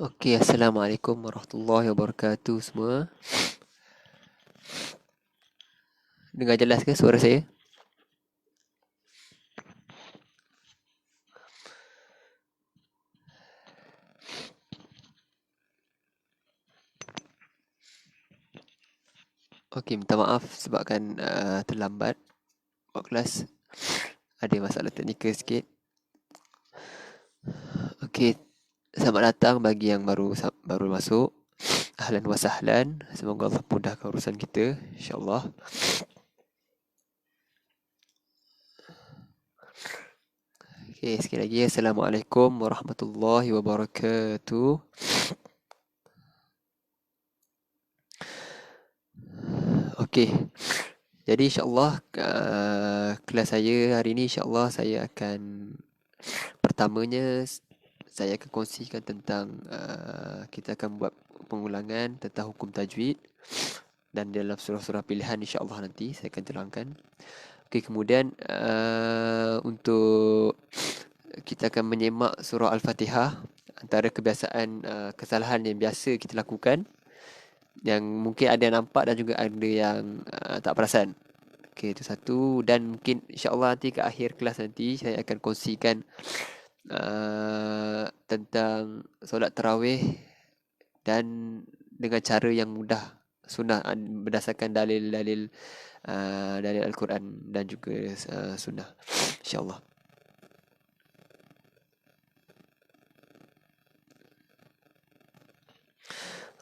Okey, Assalamualaikum warahmatullahi wabarakatuh semua. Dengar jelas ke suara saya? Okey, minta maaf sebabkan terlambat buat kelas. Ada masalah teknikal sikit. Okey, selamat datang bagi yang baru masuk. Ahlan wa sahlan. Semoga Allah mudahkan urusan kita, insya-Allah. Okey, sekali lagi Assalamualaikum warahmatullahi wabarakatuh. Okey. Jadi insya-Allah kelas saya hari ini insya-Allah saya akan pertamanya saya akan kongsikan tentang kita akan buat pengulangan tentang hukum tajwid dan dalam surah-surah pilihan insya-Allah nanti saya akan terangkan. Okey, kemudian untuk kita akan menyemak surah Al-Fatihah. Antara kebiasaan kesalahan yang biasa kita lakukan yang mungkin ada yang nampak dan juga ada yang tak perasan. Okey, itu satu. Dan mungkin insya-Allah nanti ke akhir kelas nanti saya akan kongsikan tentang solat tarawih dan dengan cara yang mudah, sunnah, berdasarkan dalil-dalil dalil Al-Quran dan juga sunnah, insya-Allah.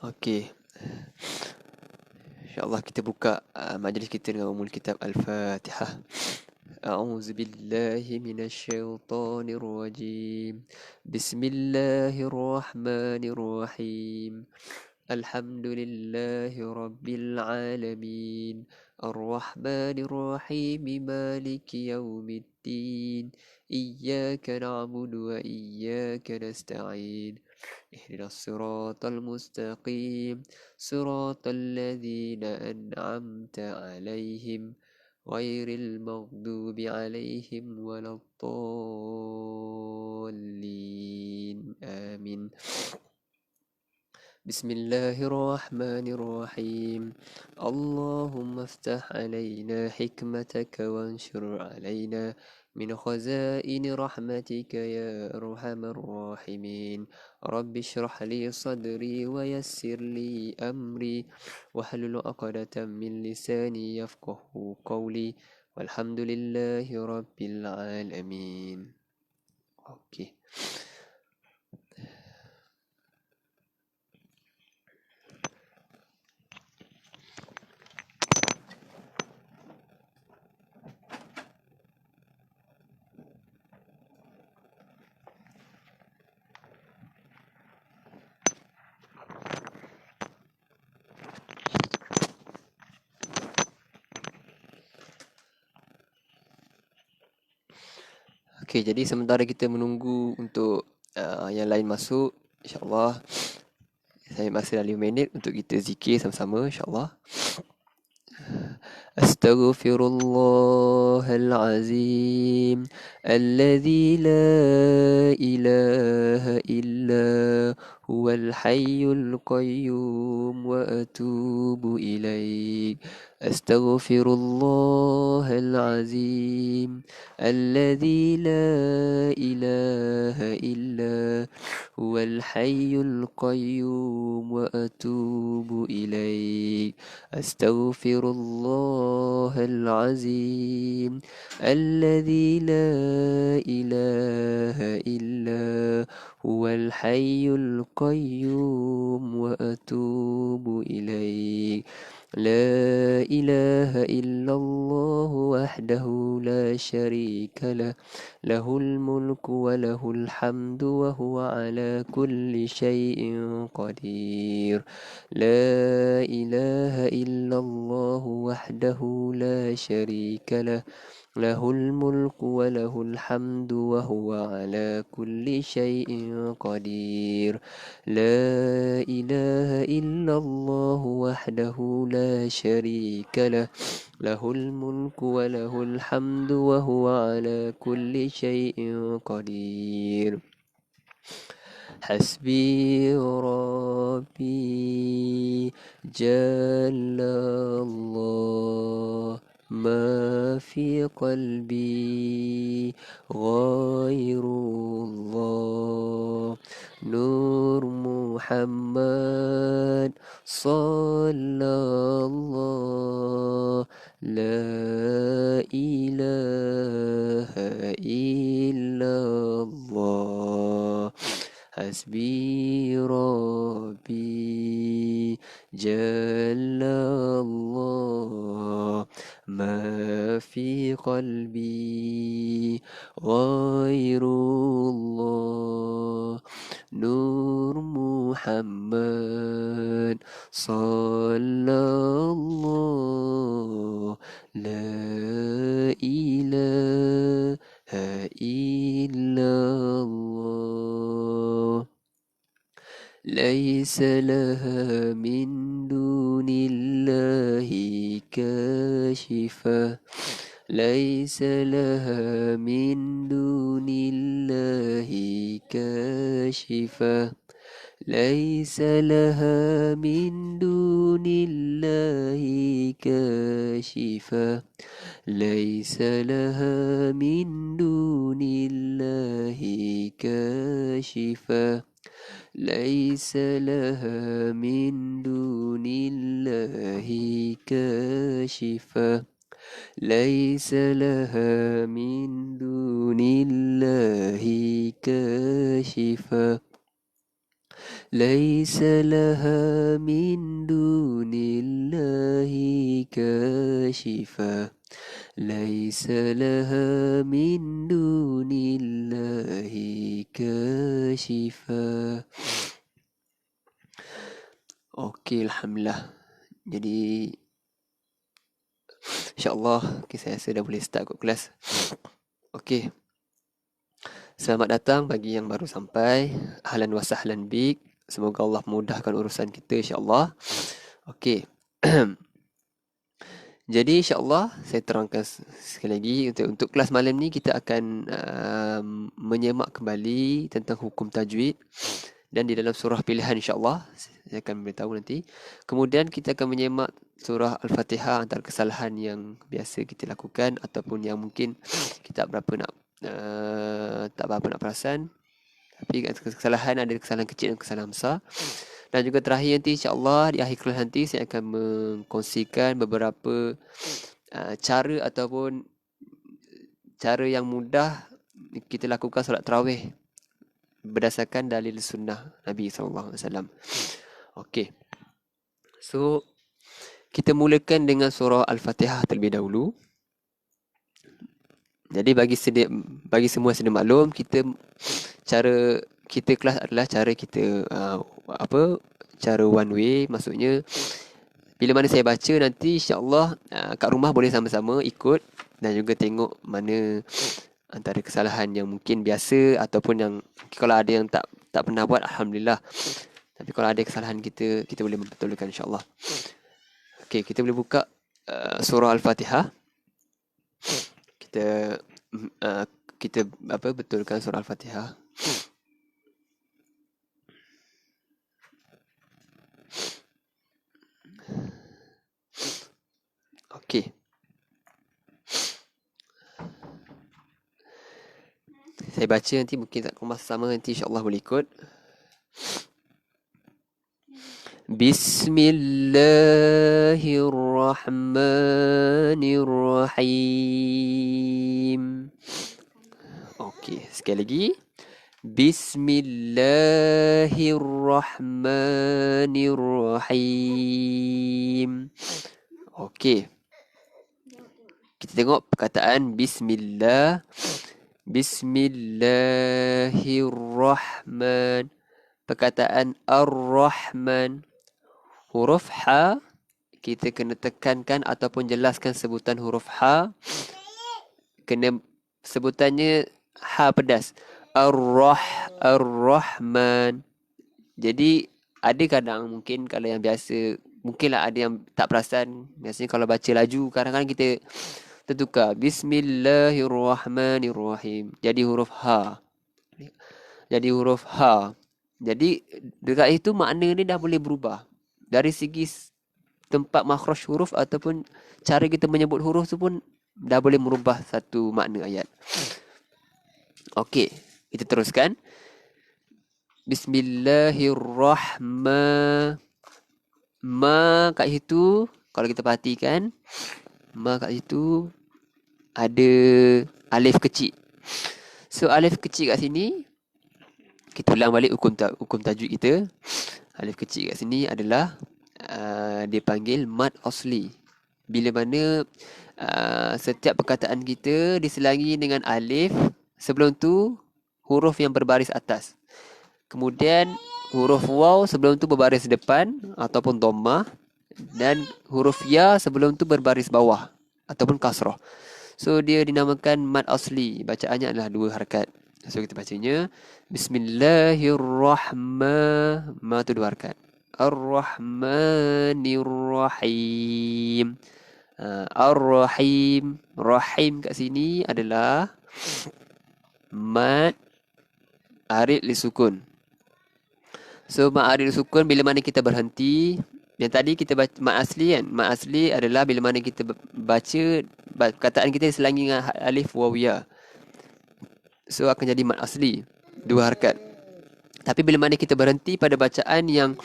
Okey, insya-Allah kita buka majlis kita dengan umul kitab Al-Fatihah. أعوذ بالله من الشيطان الرجيم. بسم الله الرحمن الرحيم. الحمد لله رب العالمين. الرحمن الرحيم مالك يوم الدين. إياك نعبد وإياك نستعين. اهدنا الصراط المستقيم. صراط الذين أنعمت عليهم غير المغضوب عليهم ولا الضالين آمين. بسم الله الرحمن الرحيم. اللهم افتح علينا حكمتك وانشر علينا من خزائن رحمتك يا أرحم الراحمين. رب اشرح لي صدري ويسر لي أمري واحلل عقدة من لساني يفقه قولي والحمد لله رب العالمين. أوكي. Okey, jadi sementara kita menunggu untuk yang lain masuk, insya-Allah saya masa dalam 5 minit untuk kita zikir sama-sama, insya-Allah. أستغفر الله العظيم الذي لا إله إلا هو الحي القيوم وأتوب إليه. أستغفر الله العظيم الذي لا إله إلا هو الحي القيوم وأتوب إليه. أستغفر الله العظيم الذي لا إله إلا هو الحي القيوم وأتوب إليه. لا إله إلا الله وحده لا شريك له. له الملك وله الحمد وهو على كل شيء قدير. لا إله إلا الله وحده لا شريك له. له الملك وله الحمد وهو على كل شيء قدير. لا إله إلا الله وحده لا شريك له. له الملك وله الحمد وهو على كل شيء قدير. حسبي ربي جل الله ما في قلبي غير الله نور محمد صلى الله لا إله إلا الله حسبي ربي جل الله ما في قلبي غير الله نور محمد صلى الله لا إله إلا الله ليس لها من دون الله كاشفة ليس لها من دون الله كاشفة ليس لها من دون الله كاشفة ليس لها من دون الله كاشفة ليس لها من دون الله كاشفة ليس لها من دون الله كاشفة ليس لها من دون الله كاشفة ليس لها من دون الله كاشفة. Okey, Alhamdulillah. Jadi InsyaAllah saya rasa dah boleh start kot kelas. Okey. Selamat datang bagi yang baru sampai. Ahlan wa sahlan bik. Semoga Allah mudahkan urusan kita insyaAllah. Okey. Jadi insyaAllah saya terangkan sekali lagi untuk kelas malam ni kita akan menyemak kembali tentang hukum tajwid. Dan di dalam surah pilihan insyaAllah saya akan beritahu nanti. Kemudian kita akan menyemak surah Al-Fatihah antara kesalahan yang biasa kita lakukan ataupun yang mungkin kita tak berapa nak perasan. Tapi kesalahan ada kesalahan kecil dan kesalahan besar. Dan juga terakhir nanti insyaAllah di akhir kelas nanti saya akan mengkongsikan beberapa cara ataupun cara yang mudah kita lakukan solat tarawih berdasarkan dalil sunnah Nabi SAW. Okey. So, kita mulakan dengan surah Al-Fatihah terlebih dahulu. Jadi bagi semua sedia maklum, cara kita kelas adalah cara kita cara one way, maksudnya bila mana saya baca nanti insya-Allah kat rumah boleh sama-sama ikut dan juga tengok mana antara kesalahan yang mungkin biasa ataupun yang kalau ada yang tak pernah buat, alhamdulillah. Tapi kalau ada kesalahan kita boleh membetulkan insya-Allah. Okey, kita boleh buka surah Al-Fatihah. Kita betulkan surah Al-Fatihah. Okey. Saya baca nanti mungkin tak rumah sama nanti insya-Allah boleh ikut. Bismillahirrahmanirrahim. Okey, sekali lagi. Bismillahirrahmanirrahim. Okey. Kita tengok perkataan Bismillah. Bismillahirrahman. Perkataan Ar-Rahman. Huruf Ha kita kena tekankan ataupun jelaskan sebutan huruf Ha. Kena sebutannya Ha pedas. Ar-Rahman. Jadi ada kadang mungkin kalau yang biasa, mungkinlah ada yang tak perasan. Biasanya kalau baca laju, kadang-kadang kita tertukar. Bismillahirrahmanirrahim. Jadi huruf Ha. Jadi dekat itu makna ni dah boleh berubah. Dari segi tempat makhraj huruf ataupun cara kita menyebut huruf tu pun dah boleh merubah satu makna ayat. Okey, kita teruskan. Bismillahirrahmanirrahim. Ma kat situ, kalau kita perhatikan, ma kat situ ada alif kecil. So alif kecil kat sini, kita ulang balik hukum tajwid kita. Alif kecil kat sini adalah dia panggil mad asli. Bila mana setiap perkataan kita diselangi dengan alif, sebelum tu huruf yang berbaris atas. Kemudian huruf waw sebelum tu berbaris depan ataupun dhammah, dan huruf ya sebelum tu berbaris bawah ataupun kasrah. So dia dinamakan mad asli. Bacaannya adalah 2 harakat. So kita bacanya Bismillahirrahmanirrahim. Ma tu 2 harakat. Ar-Rahmanir-Rahim. Ar-Rahim. Rahim kat sini adalah mad arid li sukun. So mad arid li sukun bila mana kita berhenti. Yang tadi kita baca mad asli kan. Mad asli adalah bila mana kita baca perkataan kita diselangi dengan alif waw ya. So akan jadi mad asli 2 harakat. Tapi bila mana kita berhenti pada bacaan yang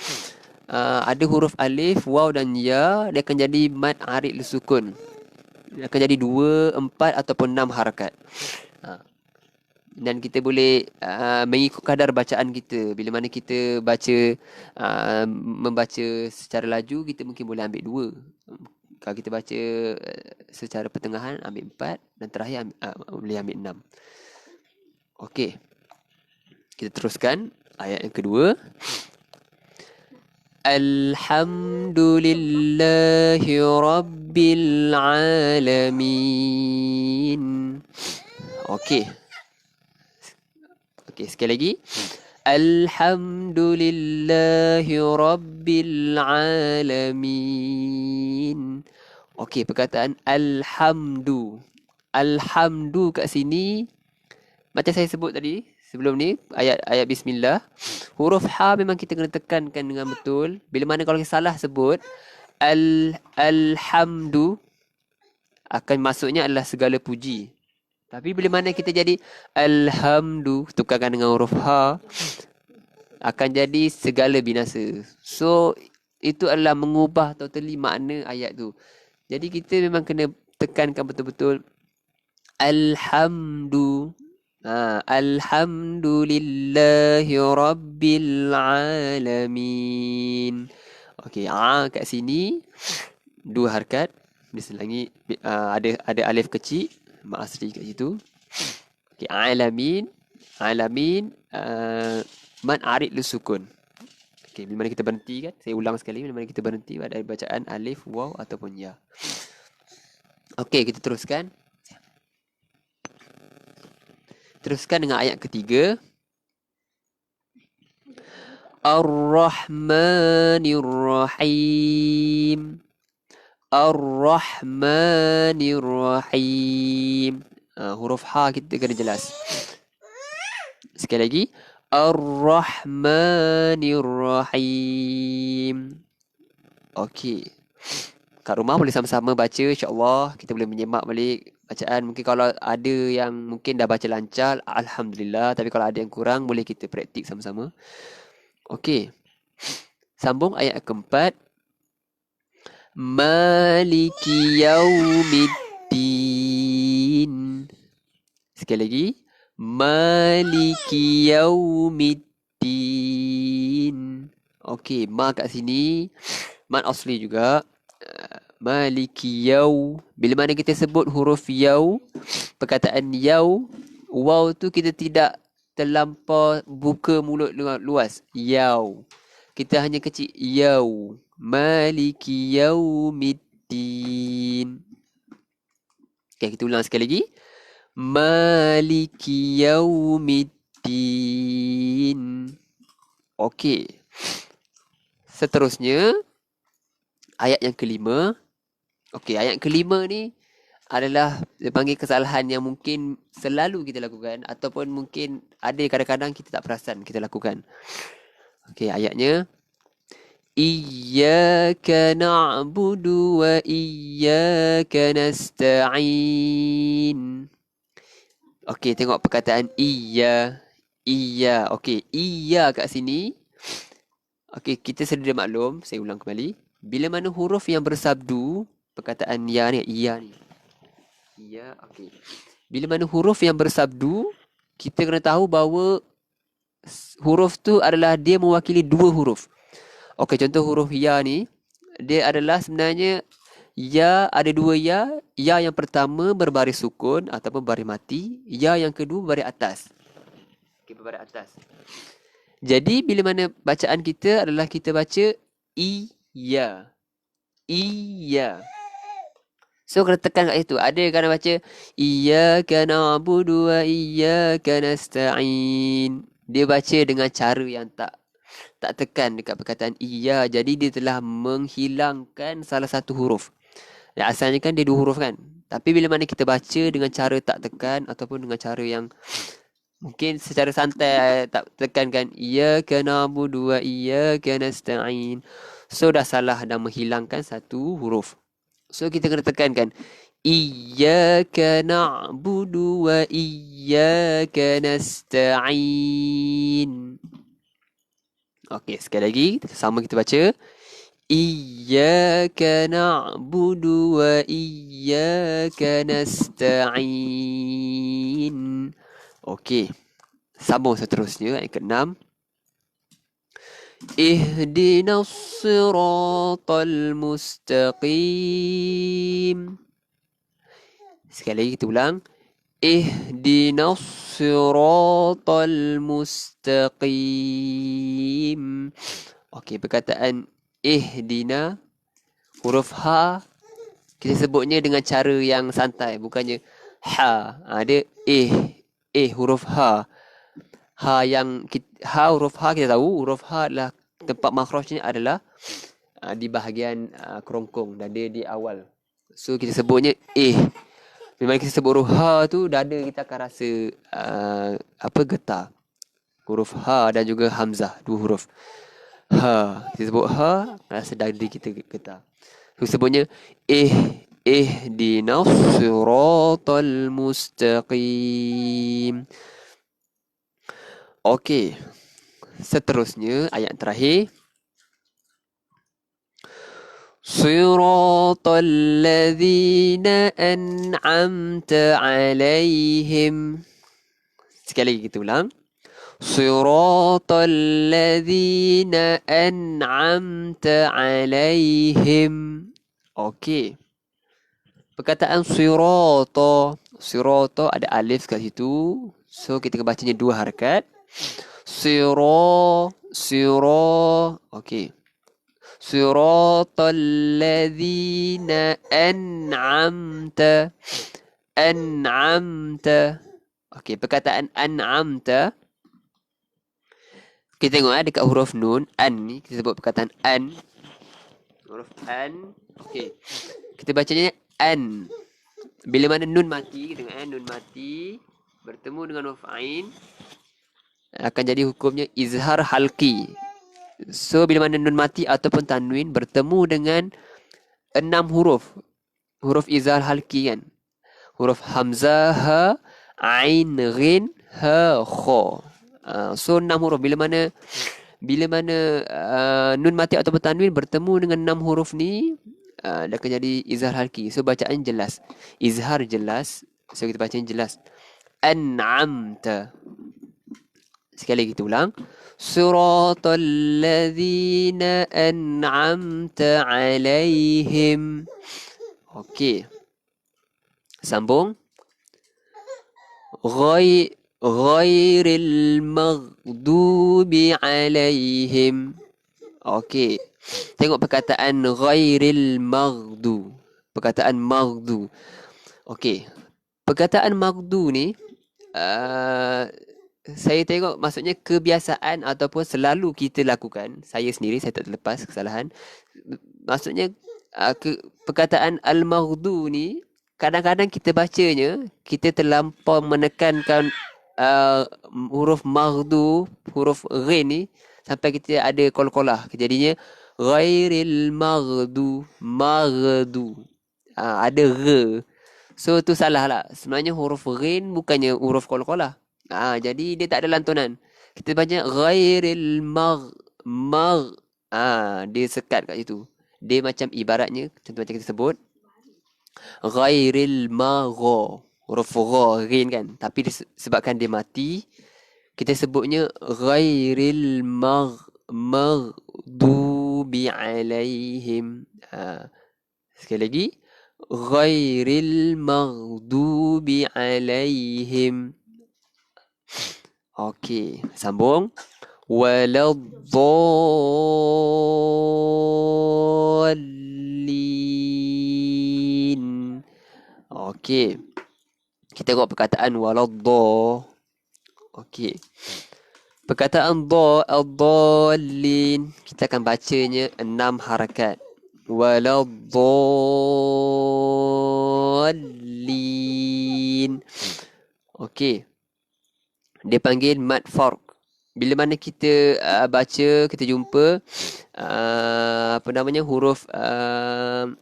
ada huruf alif, waw dan ya, dia akan jadi mad arid li sukun. Dia akan jadi 2, 4 ataupun 6 harakat. Dan kita boleh mengikut kadar bacaan kita. Bila mana kita membaca secara laju, kita mungkin boleh ambil 2. Kalau kita baca secara pertengahan, ambil 4. Dan terakhir boleh ambil 6. Okey. Kita teruskan ayat yang kedua. Alhamdulillahi Rabbil Alamin. Okey. Okey, sekali lagi. Alhamdulillahi Rabbil Alamin. Okey, perkataan alhamdu. Alhamdu kat sini, macam saya sebut tadi sebelum ni, ayat bismillah, huruf ha memang kita kena tekankan dengan betul. Bila mana kalau kita salah sebut alhamdu, akan maksudnya adalah segala puji. Tapi bila mana kita jadi alhamdu, tukarkan dengan huruf ha, akan jadi segala binasa. So itu adalah mengubah totally makna ayat tu. Jadi kita memang kena tekankan betul-betul alhamdu. Alhamdulillahi Rabbil Alamin. Okey, kat sini 2 harakat diselangi, ada alif kecil mad asli kat situ. Okey, alamin mad arid li sukun. Okey, bila mana kita berhenti kan, saya ulang sekali, bila mana kita berhenti pada bacaan alif, waw ataupun ya. Okey, kita teruskan. Teruskan dengan ayat ketiga. Ar-Rahmanir-Rahim. Ar-Rahmanir-Rahim. Huruf ha kita kena jelas. Sekali lagi. Ar-Rahmanir-Rahim. Okey. Kat rumah boleh sama-sama baca, insya-Allah. Kita boleh menyemak balik bacaan. Mungkin kalau ada yang mungkin dah baca lancar, alhamdulillah. Tapi kalau ada yang kurang, boleh kita praktik sama-sama. Okey. Sambung ayat keempat. Maliki yaumiddin. Sekali lagi. Maliki yaumiddin. Okey, ma kat sini mad asli juga. Maliki yau. Bila mana kita sebut huruf yau, perkataan yau, waw tu kita tidak terlampau buka mulut luas. Yau. Kita hanya kecil. Yau. Maliki yaumiddin. Okay, kita ulang sekali lagi. Maliki yaumiddin. Okey. Seterusnya, ayat yang kelima. Okey, ayat kelima ni adalah dipanggil kesalahan yang mungkin selalu kita lakukan ataupun mungkin ada kadang-kadang kita tak perasan kita lakukan. Okey, ayatnya Iyyaka na'budu wa iyyaka nasta'in. Okey, tengok perkataan iya. Iya. Okey, iya kat sini. Okey, kita sedia maklum, saya ulang kembali. Bila mana huruf yang bersabdu, perkataan ya ni, iya ni. Iya, okey. Bila mana huruf yang bersabdu, kita kena tahu bahawa huruf tu adalah dia mewakili dua huruf. Okey, contoh huruf ya ni, dia adalah sebenarnya ya ada dua ya. Ya yang pertama berbaris sukun ataupun baris mati. Ya yang kedua berbaris atas. Okey, berbaris atas. Jadi bila mana bacaan kita adalah kita baca iya. Iya. So kena tekan kat situ. Ada yang kena baca Iyyaka na'budu wa iyyaka nasta'in. Dia baca dengan cara yang tak tekan dekat perkataan iya. Jadi dia telah menghilangkan salah satu huruf. Dan asalnya kan dia dua huruf kan. Tapi bila mana kita baca dengan cara tak tekan ataupun dengan cara yang mungkin secara santai tak tekan kan Iyyaka na'budu wa iyyaka nasta'in. So dah salah dan menghilangkan satu huruf. So kita kena tekankan Iyyaka na'budu wa iyyaka nasta'in. Okey, sekali lagi sama kita baca Iyyaka na'budu wa iyyaka nasta'in. Okey. Sambung seterusnya ayat ke-6. Ihdinas siratal mustaqim. Sekali lagi kita ulang. Ihdinas siratal mustaqim. Okey, perkataan ihdina huruf ha kita sebutnya dengan cara yang santai, bukannya ha. Dia huruf ha. Huruf ha kita tahu huruf ha adalah tempat makhrajnya adalah di bahagian kerongkong dan dia di awal. So kita sebutnya memang kita sebut huruf ha tu dada kita akan rasa getar. Huruf ha dan juga hamzah, dua huruf. Ha, kita sebut ha rasa dada kita getar. So sebutnya ihdinas siratal mustaqim. Okey. Seterusnya ayat terakhir. Siratal ladzina an'amta 'alaihim. Sekali lagi kita ulang. Siratal ladzina an'amta 'alaihim. Okey. Perkataan sirata ada alif kat situ. So kita kena bacanya dua harakat. Sira. Okey. Siratal ladzina an'amta. Okey, perkataan an'amta. Kita tengok dekat huruf nun, an ni kita sebut perkataan an. Huruf an. Okey. Kita bacanya an. Bila mana nun mati, kita tengok nun mati bertemu dengan huruf ain akan jadi hukumnya izhar halqi. So bila mana nun mati ataupun tanwin bertemu dengan 6 huruf. Huruf izhar halqi kan. Huruf hamzah, ha, ain, ghin, ha, kha. So 6 huruf. Bila mana nun mati ataupun tanwin bertemu dengan 6 huruf ni dia akan jadi izhar halqi. So bacaan jelas. Izhar jelas. So kita bacaan jelas. An'amta. Sekali lagi kita ulang. Siratal ladzina an'amta 'alaihim. Okey. Sambung. Ghairil maghdubi 'alaihim. Okey. Tengok perkataan ghairil maghdu. Perkataan maghdu. Okey. Perkataan maghdu ni saya tengok maksudnya kebiasaan ataupun selalu kita lakukan. Saya sendiri saya tak terlepas kesalahan. Maksudnya perkataan al-maghdu ni kadang-kadang kita bacanya kita terlampau menekankan huruf maghdu, huruf ghin ni sampai kita ada qalqalah. Jadinya ghairil maghdu. Ada re. So tu salah lah. Sebenarnya huruf ghin bukannya huruf qalqalah. Jadi dia tak ada lantunan. Kita baca ghairil mag. Dia sekat kat situ. Dia macam ibaratnya contoh macam kita sebut ghairil magha. Huruf gha ghin kan. Tapi sebabkan dia mati, kita sebutnya ghairil maghdubi alaihim. Sekali lagi, ghairil maghdubi alaihim. Okey, sambung. Waladdallin. Okey. Kita tengok perkataan waladda. Okey. Perkataan dha, ad-dallin, kita akan bacanya 6 harakat. Waladdallin. Okey. Dia panggil mad farq. Bila mana kita baca, kita jumpa huruf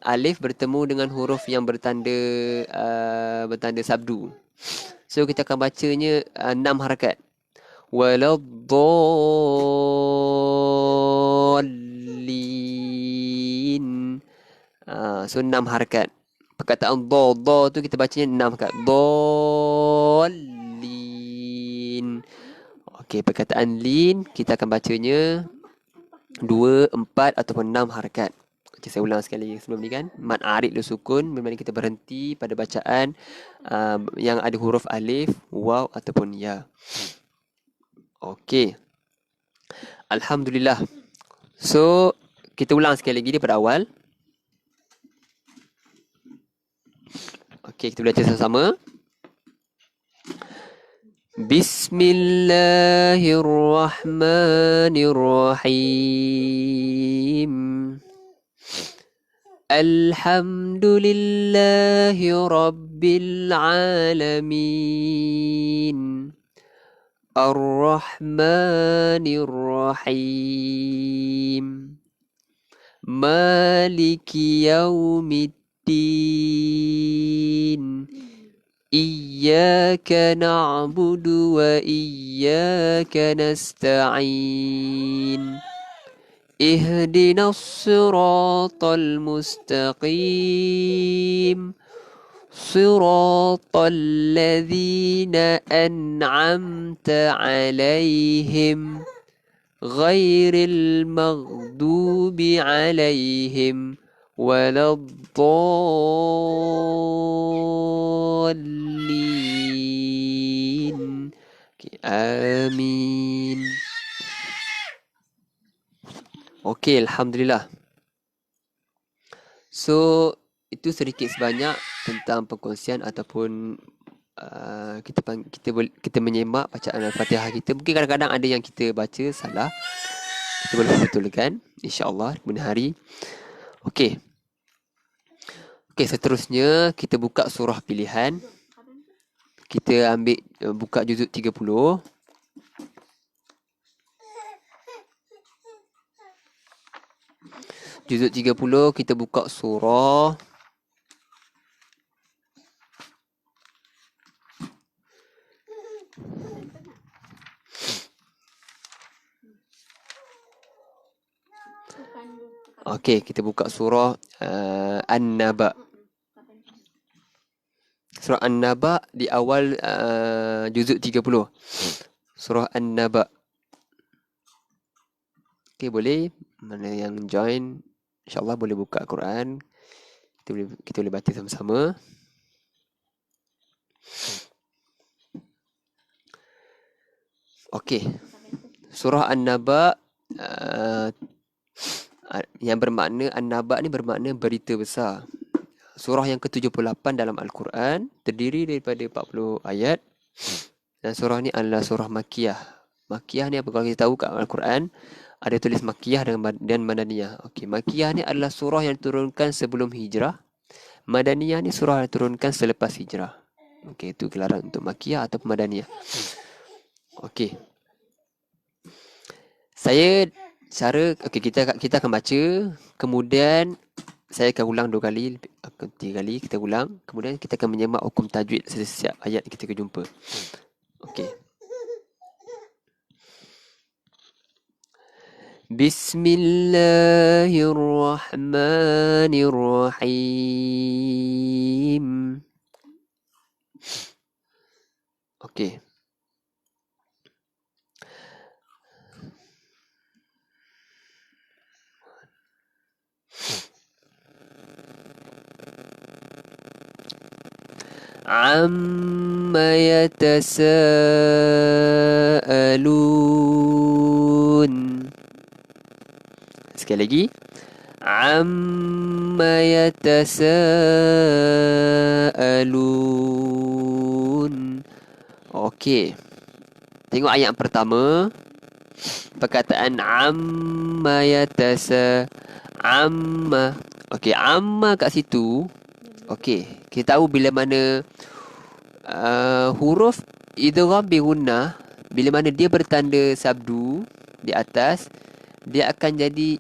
alif bertemu dengan huruf yang bertanda sabdu. So kita akan bacanya 6 harakat. Waladdallin. So 6 harakat. Perkataan dha tu kita bacanya 6 harakat. Dallin. Okey, perkataan lin kita akan bacanya 2, 4 ataupun 6 harakat. Okay, saya ulang sekali sebelum ni kan. Mad arid lu sukun, bila kita berhenti pada bacaan yang ada huruf alif, waw ataupun ya. Okey. Alhamdulillah. So, kita ulang sekali lagi daripada awal. Okey, kita baca sama-sama. Bismillahirrahmanirrahim. Alhamdulillahi Rabbil Alamin. Ar-Rahmanir-Rahim. Maliki Yaumiddin. Iyyaka na'budu wa iyyaka nasta'in. Ihdinas siratal mustaqim. Siratal ladzina an'amta 'alaihim ghairil maghdubi 'alaihim waladdallin. Amin. Okey, alhamdulillah. So, itu sedikit sebanyak tentang perkongsian ataupun kita menyemak bacaan Al-Fatihah kita. Mungkin kadang-kadang ada yang kita baca salah. Kita boleh betulkan insya-Allah kemudian hari. Okey. Okey, seterusnya kita buka surah pilihan. Kita ambil buka juzuk 30. Juzuk 30 kita buka surah Okey, kita buka surah An-Naba. Surah An-Naba di awal juzuk 30. Surah An-Naba. Okey, boleh. Mana yang join, insya-Allah boleh buka Quran. Kita boleh baca sama-sama. Okey. Surah An-Naba yang bermakna An-Naba ni bermakna berita besar. Surah yang ke-78 dalam Al-Quran, terdiri daripada 40 ayat. Dan surah ni adalah surah Makkiyah. Makkiyah ni apa, kalau kita tahu kat Al-Quran ada tulis Makkiyah dan Madaniyah. Okey, Makkiyah ni adalah surah yang diturunkan sebelum hijrah. Madaniyah ni surah yang diturunkan selepas hijrah. Okey, itu gelaran untuk Makkiyah atau Madaniyah. Okey. Saya okey, kita akan baca, kemudian saya akan ulang 2 kali, 3 kali kita ulang, kemudian kita akan menyemak hukum tajwid setiap ayat kita akan jumpa. Okey. Bismillahirrahmanirrahim. Okey. Amma yatasaalun. Sekali lagi. Amma yatasaalun. Okey. Tengok ayat yang pertama. Perkataan amma amma. Okey, amma kat situ. Okey, kita tahu bila mana huruf idgham bi gunnah, bila mana dia bertanda sabdu di atas, dia akan jadi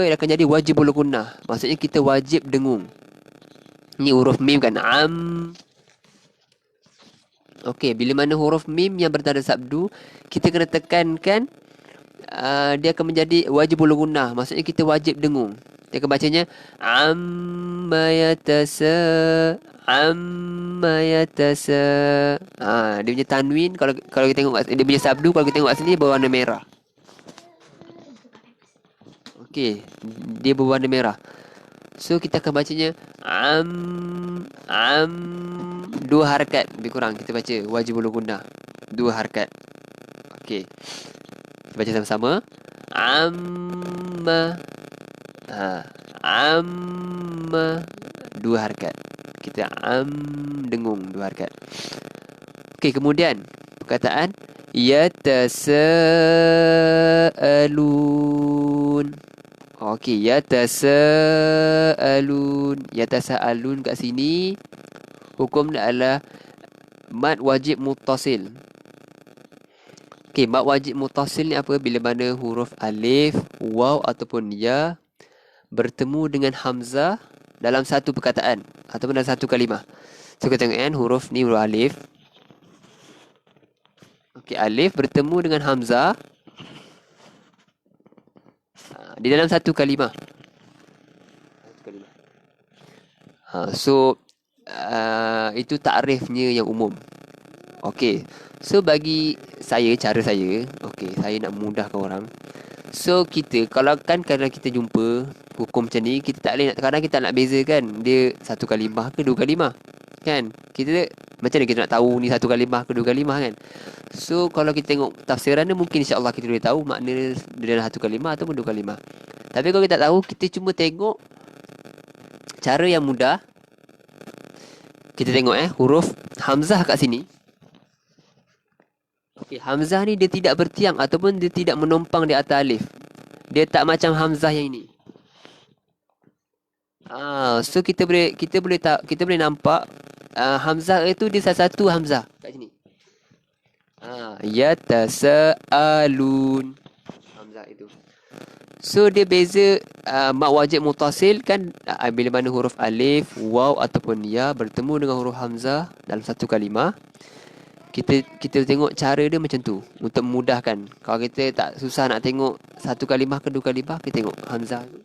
dia akan jadi wajibul gunnah. Maksudnya kita wajib dengung. Ni huruf mim kan, Okey, bila mana huruf mim yang bertanda sabdu, kita kena tekankan, dia akan menjadi wajibul gunnah. Maksudnya kita wajib dengung. Dia akan bacanya amma yatasa. Dia punya tanwin, kalau kita tengok dia punya sabdu, kalau kita tengok kat sini berwarna merah. Okey, dia berwarna merah. So kita akan bacanya dua harakat lebih kurang kita baca wajibul gunnah. Dua harakat. Okey. Kita baca sama-sama. Amma. Amma. Dua harakat. Kita dengung dua harakat. Okey, kemudian perkataan yatasaalun. Okey, yatasaalun. Yatasaalun kat sini hukum dia adalah mad wajib muttasil. Okey, mad wajib muttasil ni apa? Bila mana huruf alif, waw ataupun ya bertemu dengan hamzah dalam satu perkataan ataupun dalam satu kalimah. So kita tengok kan huruf ni huruf alif. Okey, alif bertemu dengan hamzah di dalam satu kalimah. So itu takrifnya yang umum. Okey. So bagi saya, cara saya, okey, saya nak memudahkan orang. So kita kalau kita jumpa hukum macam ni, kita tak boleh, kadang kita nak bezakan dia satu kalimah ke dua kalimah. Kan? Kita macam mana kita nak tahu ni satu kalimah ke dua kalimah kan? So kalau kita tengok tafsiran dia, mungkin insya-Allah kita boleh tahu makna dia dalam satu kalimah ataupun dua kalimah. Tapi kalau kita tak tahu, kita cuma tengok cara yang mudah. Kita tengok huruf hamzah kat sini. Okey, hamzah ni dia tidak bertiang ataupun dia tidak menumpang di atas alif. Dia tak macam hamzah yang ini. So kita boleh nampak hamzah itu dia salah satu hamzah kat sini. Yatasaalun. Hamzah itu. So dia beza mad wajib muttasil kan, bila mana huruf alif, waw ataupun ya bertemu dengan huruf hamzah dalam satu kalimah. Kita tengok cara dia macam tu untuk memudahkan. Kalau kita tak susah nak tengok satu kalimah ke dua kalimah, kita tengok hamzah tu.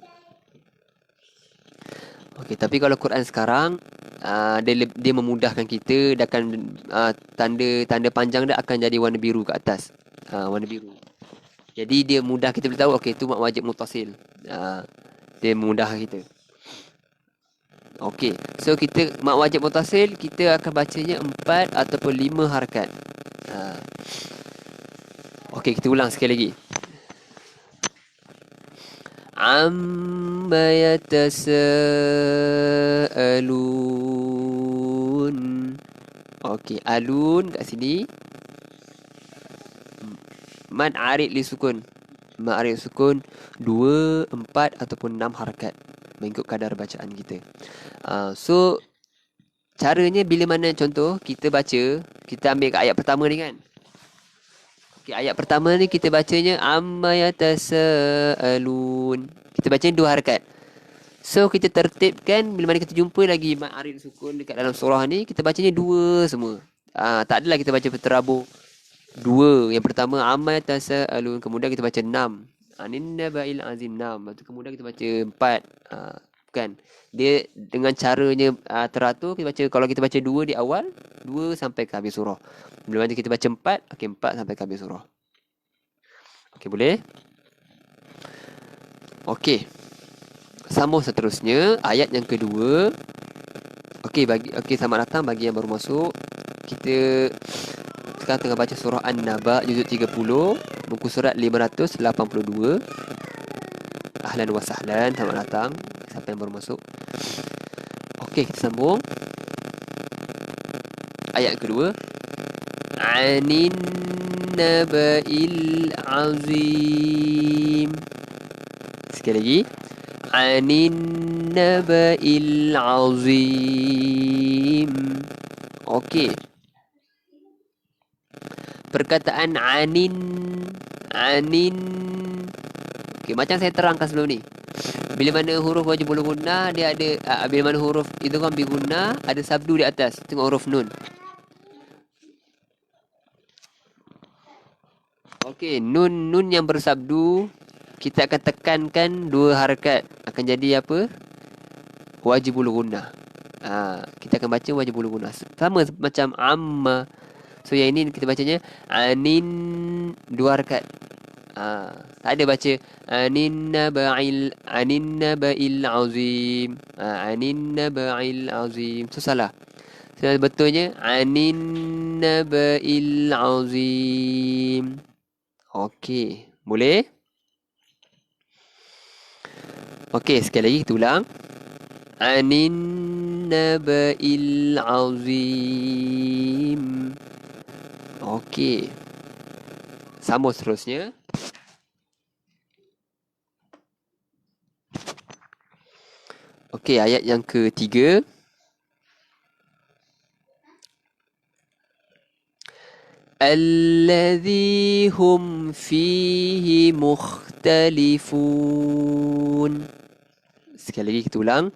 Okey, tapi kalau Quran sekarang dia memudahkan kita, dia akan tanda panjang dia akan jadi warna biru kat atas. Warna biru. Jadi dia mudah kita boleh tahu okey tu mad wajib muttasil. Dia memudahkan kita. Okey, so kita mad wajib muttasil kita akan bacanya 4 ataupun 5 harakat. Okey, kita ulang sekali lagi. Amma yatasaalun. Okey, alun kat sini mad arid li sukun. Mad arid sukun 2, 4 ataupun 6 harakat mengikut kadar bacaan kita. So caranya bila mana contoh kita baca, kita ambil kat ayat pertama ni kan. Okay, ayat pertama ni kita bacanya amma yatasaalun. Kita bacanya 2 harakat. So kita tertibkan bila mana kita jumpa lagi mat arid sukun dekat dalam surah ni, kita bacanya 2 semua. Tak adalah kita baca berterabur. 2. Yang pertama amma yatasaalun, kemudian kita baca 6. Anin nabail azim 6. Lepas tu kemudian kita baca 4. Bukan. Dia dengan caranya teratur, kita baca, kalau kita baca 2 di awal, 2 sampai ke habis surah. Bila mana kita baca 4, okey 4 sampai ke habis surah. Okey, boleh? Okey. Sambung seterusnya ayat yang kedua. Okey, selamat datang bagi yang baru masuk. Kita sekarang tengah baca surah An-Naba juzuk 30, muka surat 582. Ahlan wa sahlan, selamat datang siapa yang baru masuk. Okey, kita sambung. Ayat kedua. Anin naba'il azim. Sekali lagi. Anin naba'il azim. Okey. Perkataan anin. Okey, macam saya terangkan sebelum ni. Bila mana huruf wajibul gunnah, dia ada bila mana huruf idgham bi gunnah, ada sabdu di atas. Tengok huruf nun. Okey, nun yang bersabdu kita akan tekankan 2 harakat. Akan jadi apa? Wajibul gunnah. Kita akan baca wajibul gunnah. Sama macam amma. So yang ini kita bacanya anin 2 harakat. Tak ada baca anin naba'il azim. Anin naba'il azim. So salah. Sebetulnya anin naba'il azim. Okey, boleh? Okey, sekali lagi kita ulang. Anin naba'il azim. Okey. Sambung seterusnya. Okey, ayat yang ketiga. Alladhi hum fihi mukhtalifun. Sekali lagi kita ulang.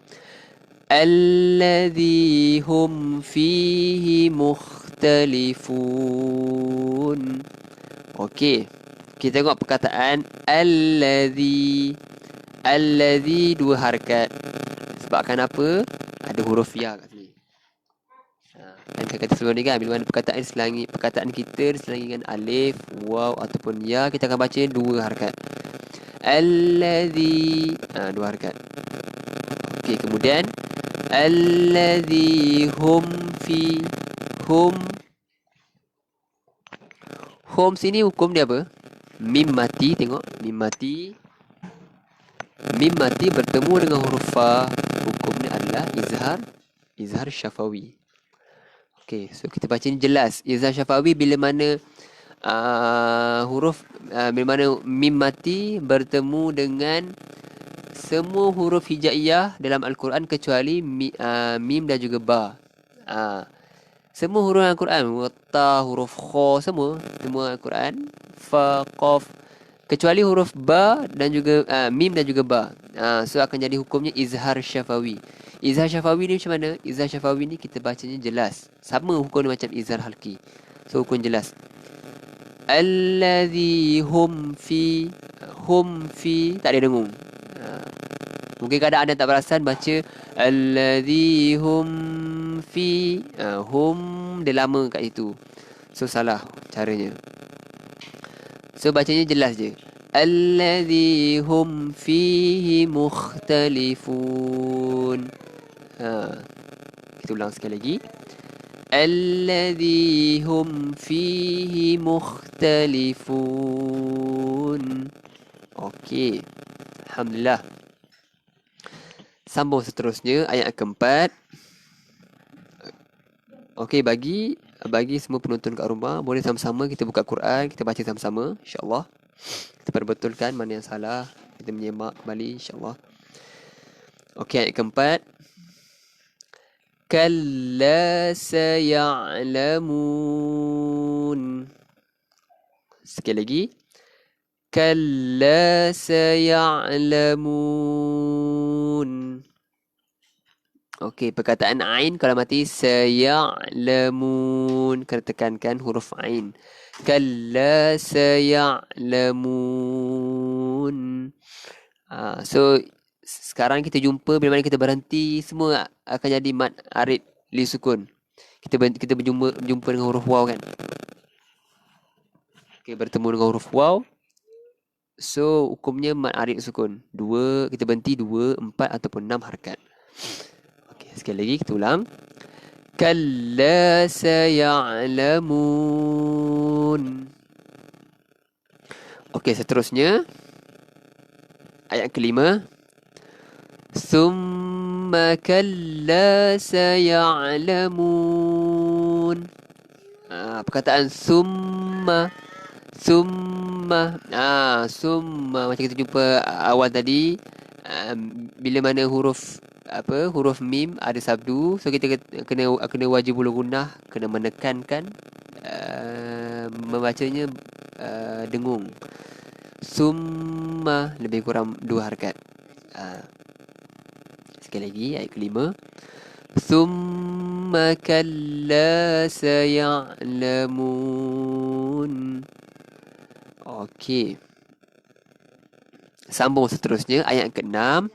Alladhi hum fihi mukhtalifun. Okey. Kita tengok perkataan alladhi. Alladhi 2 harakat. Sebabkan apa? Ada huruf ya kat sini. Dan kata sebelum ni kan, bila mana perkataan kita diselangi dengan alif, waw ataupun ya, kita akan baca 2 harakat. Alladhi 2 harakat. Okey, kemudian alladhi hum fi hum sini hukum dia apa? Mim mati, tengok mim mati bertemu dengan huruf fa, hukumnya adalah izhar syafawi. Okey, so kita baca ni jelas. Izhar syafawi bila mana bila mana mim mati bertemu dengan semua huruf hijaiyah dalam Al-Quran kecuali mim dan juga ba. Semua huruf Al-Quran, ta, huruf kha, semua Al-Quran, fa, qaf, kecuali huruf ba dan juga mim dan juga ba. So akan jadi hukumnya izhar syafawi. Izhar syafawi ni macam mana? Izhar syafawi ni kita bacanya jelas. Sama hukum macam izhar halqi. So hukum jelas. Alladhi hum fi tak ada dengung. Mungkin kadang anda tak perasan baca alladhi hum fi hum dia lama kat situ. So salah caranya. So bacanya jelas je. Alladhi hum fihi mukhtalifun. Kita ulang sekali lagi. Alladhi hum fihi mukhtalifun. Okey. Alhamdulillah. Sambung seterusnya ayat keempat. Okey, bagi semua penonton kat rumah, boleh sama-sama kita buka Quran, kita baca sama-sama insya-Allah. Kita perbetulkan mana yang salah, kita menyemak kembali insya-Allah. Okey, ayat keempat. Kalla saya'lamun. Sekali lagi. Kalla saya'lamun. Okey, perkataan ain kalau mati saya'lamun. Kena tekankan huruf ain. Kalla saya'lamun. So sekarang kita jumpa bila mana kita berhenti semua akan jadi mad arid li sukun. Kita berjumpa dengan huruf waw kan. Okey, bertemu dengan huruf waw. So hukumnya mad arid sukun. 2 kita berhenti 2, 4 ataupun 6 harakat. Okey, sekali lagi kita ulang. Kalla saya'lamun. Okey, seterusnya ayat kelima. Thumma kalla saya'lamun. Perkataan summa. Summa. Macam kita jumpa awal tadi. Bila mana huruf mim ada sabdu, so kita kena wajibul gunnah, kena menekankan membacanya dengung. Summa lebih kurang 2 harakat. Sekali lagi ayat kelima. Summa kalla saya'lamun. Okey. Sambung seterusnya ayat ke-6.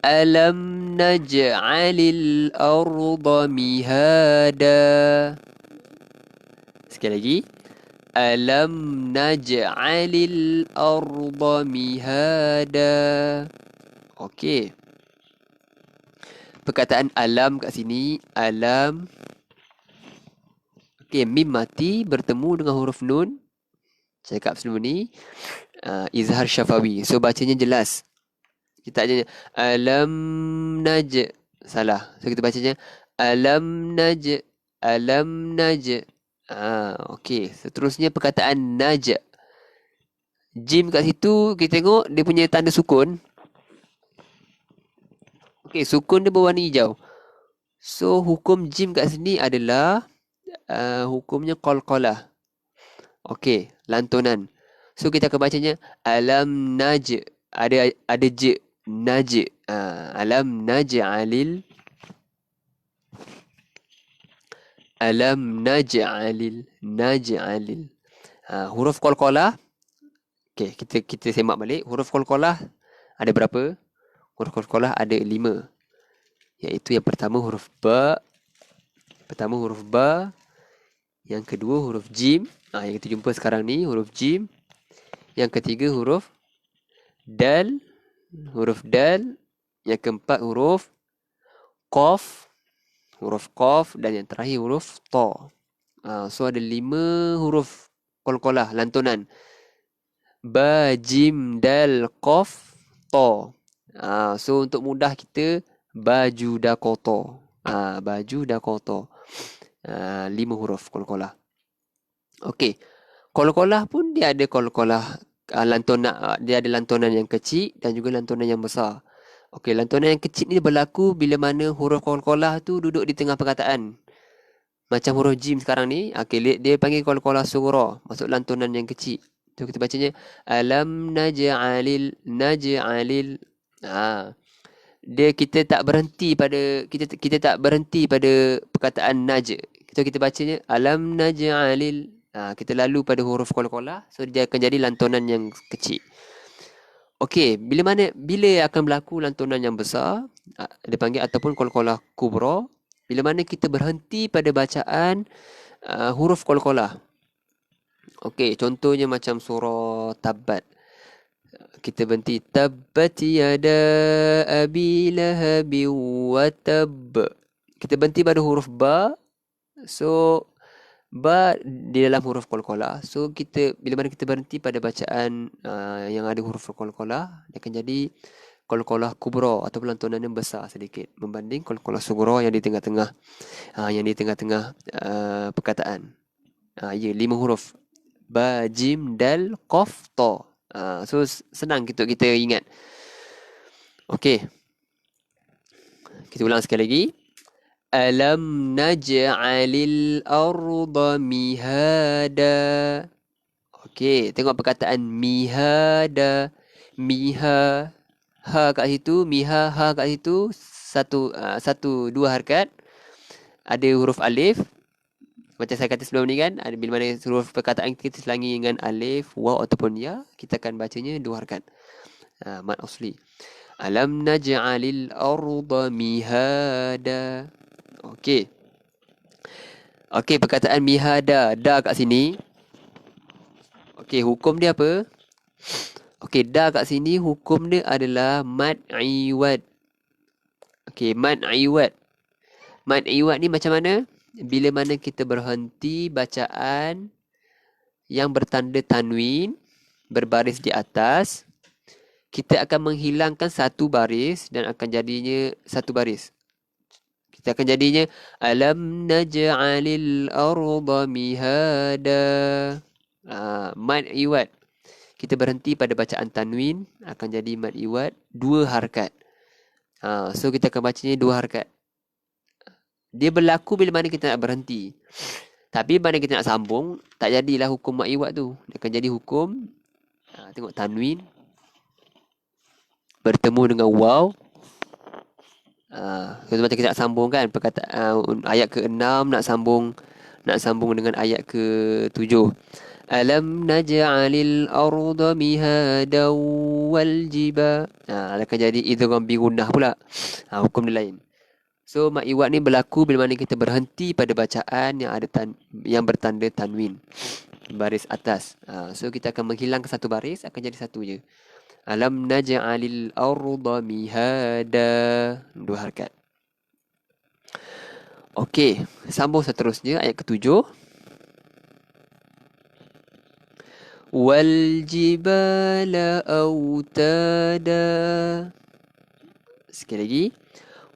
Alam naj'alil arda mihada. Sekali lagi. Alam naj'alil arda mihada. Okey. Perkataan alam kat sini, alam. Okey, mim mati bertemu dengan huruf nun. Cakap sebelum ni izhar syafawi. So bacanya jelas. Kita aja alam naj. Salah. So kita bacanya alam naj. Alam naj. Okey. Seterusnya perkataan naj. Jim kat situ kita tengok dia punya tanda sukun. Okey, sukun dia berwarna hijau. So hukum jim kat sini adalah hukumnya qalqalah. Okey, lantunan. So kita akan bacanya alam naj. Ada j. Naj. Alam naj'alil. Alam naj'alil. Naj'alil. Huruf qalqalah. Okey, kita semak balik. Huruf qalqalah ada berapa? Huruf qalqalah ada 5. Iaitu yang pertama huruf ba. Yang kedua huruf jim. Yang kita jumpa sekarang ni huruf jim. Yang ketiga huruf dal. Yang keempat huruf qaf. Dan yang terakhir huruf ta. So ada 5 huruf qalqalah lantunan. Ba, jim, dal, qaf, ta. So untuk mudah kita baju dakoto. Baju dakoto. 5 huruf qalqalah. Okey. Qalqalah pun dia ada qalqalah lantunan, dia ada lantunan yang kecil dan juga lantunan yang besar. Okey, lantunan yang kecil ni berlaku bila mana huruf qalqalah tu duduk di tengah perkataan. Macam huruf jim sekarang ni, okey, dia panggil qalqalah sughra, maksud lantunan yang kecil. Tu kita bacanya alam naj'alil. Dia kita tak berhenti pada perkataan naj. Kita bacanya alam naj'alil. Kita lalu pada huruf qalqalah, so dia akan jadi lantunan yang kecil. Okey, bila akan berlaku lantunan yang besar, dia panggil ataupun qalqalah kubra, bila mana kita berhenti pada bacaan huruf qalqalah. Okey, contohnya macam surah Tabbat. Kita berhenti tabbat yada abi lahabi wa tab. Kita berhenti pada huruf ba. So ba di dalam huruf qalqalah. So bila mana kita berhenti pada bacaan yang ada huruf qalqalah, dia akan jadi qalqalah kubra atau lantunan yang besar sedikit membanding qalqalah sughra yang di tengah-tengah perkataan. 5 huruf. Ba, jim, dal, qaf, ta. So senang kita ingat. Okey. Kita ulang sekali lagi. Alam naj'alil arda mihada. Okey, tengok perkataan mihada. Miha, ha kat situ, miha, ha kat situ, dua harakat. Ada huruf alif. Macam saya kata sebelum ni kan, ada bila mana huruf perkataan kita selangi dengan alif, waw ataupun ya, kita akan bacanya dua harakat. Mad asli. Alam naj'alil arda mihada. Okey. Okey, perkataan mihada, da kat sini. Okey, hukum dia apa? Okey, da kat sini hukum dia adalah mad iwad. Okey, mad iwad. Mad iwad ni macam mana? Bila mana kita berhenti bacaan yang bertanda tanwin berbaris di atas, kita akan menghilangkan satu baris dan akan jadinya satu baris. Kita akan jadinya alam naj'alil arda mihada. Mad iwad. Kita berhenti pada bacaan tanwin, akan jadi mad iwad dua harakat. So kita akan bacanya dua harakat. Dia berlaku bila mana kita nak berhenti. Tapi bila mana kita nak sambung, tak jadilah hukum mad iwad tu. Dia akan jadi hukum tengok tanwin bertemu dengan waw. Macam kita nak sambung kan perkataan ayat ke-6 nak sambung dengan ayat ke-7. Alam naj'alil arda mihada wal jiba. Akan jadi idgham bi gunnah pula. Hukum dia lain. So mad iwad ni berlaku bila mana kita berhenti pada bacaan yang bertanda tanwin baris atas. So kita akan menghilangkan satu baris, akan jadi satu je. Alam naj'alil arda mihada. Dua harakat. Okey, sambung seterusnya ayat ke-7. Wal jibala autada. Sekali lagi.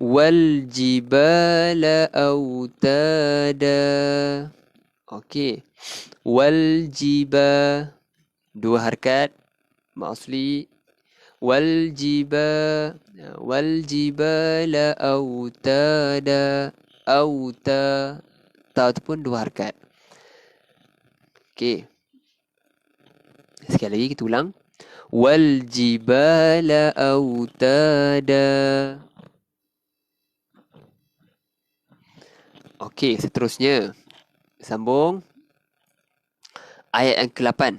Wal jibala autada. Okey. Wal jiba dua harakat mad asli. Wal jibala autada. Auta ta tu pun dua harakat. Okey. Sekali lagi kita ulang. Wal jibala autada. Okey, seterusnya sambung ayat yang ke-8.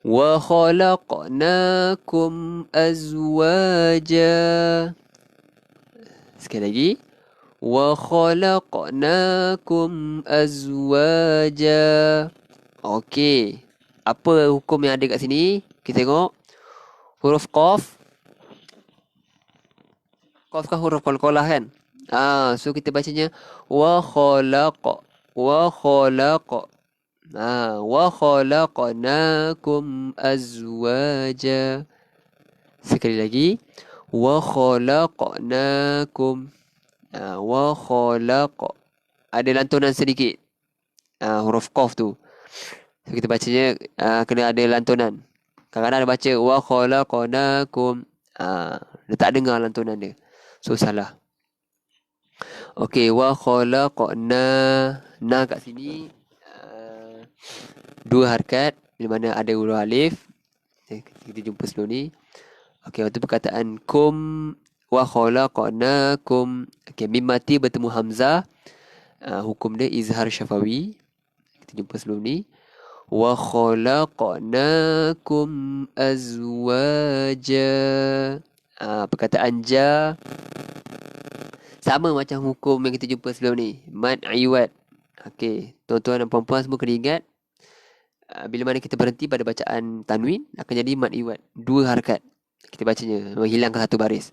Wa khalaqnakum azwaja. Sekali lagi. Wa khalaqnakum azwaja. Okey. Apa hukum yang ada kat sini? Kita tengok. Huruf qaf. Qaf kan huruf qalqalah kan? So kita bacanya wa khalaq. Wa khalaq. Wa khalaqnakum azwaja. Sekali lagi. Wa khalaqnakum. Wa khalaq. Ada lantunan sedikit. Huruf qaf tu. So kita bacanya kena ada lantunan. Kadang-kadang ada baca wa khalaqnakum. Dia tak dengar lantunan dia. So salah. Okey, wa khalaqna. Na kat sini dua harakat bila mana ada huruf alif. Kita jumpa sebelum ni. Okey, waktu perkataan kum wa khalaqnakum. Okey, mim mati bertemu hamzah. Hukum dia izhar syafawi. Kita jumpa sebelum ni. Wa khalaqnakum azwaja. Perkataan ja sama macam hukum yang kita jumpa sebelum ni. Mad iwad. Okey, tuan-tuan dan puan-puan semua kena ingat. Bila mana kita berhenti pada bacaan tanwin, akan jadi mad iwad. Dua harakat. Kita bacanya, menghilangkan satu baris.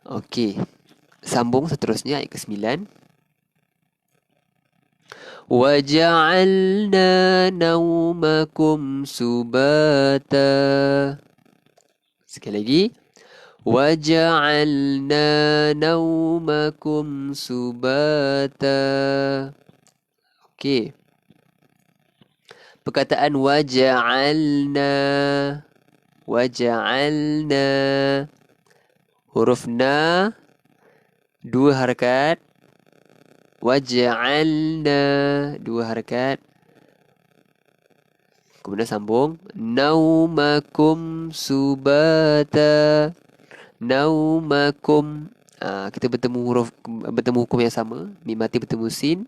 Okey. Sambung seterusnya ayat ke-9. وَجَعَلْنَا نَوْمَكُمْ سُبَاتًا. Sekali lagi. وَجَعَلْنَا نَوْمَكُمْ سُبَاتًا. Okey. Perkataan وَجَعَلْنَا. وَجَعَلْنَا. Huruf na Dua harakat. Waja'alna. Dua harakat. Kemudian sambung. Naumakum subata. Naumakum. Kita bertemu hukum yang sama. Mim mati bertemu sin.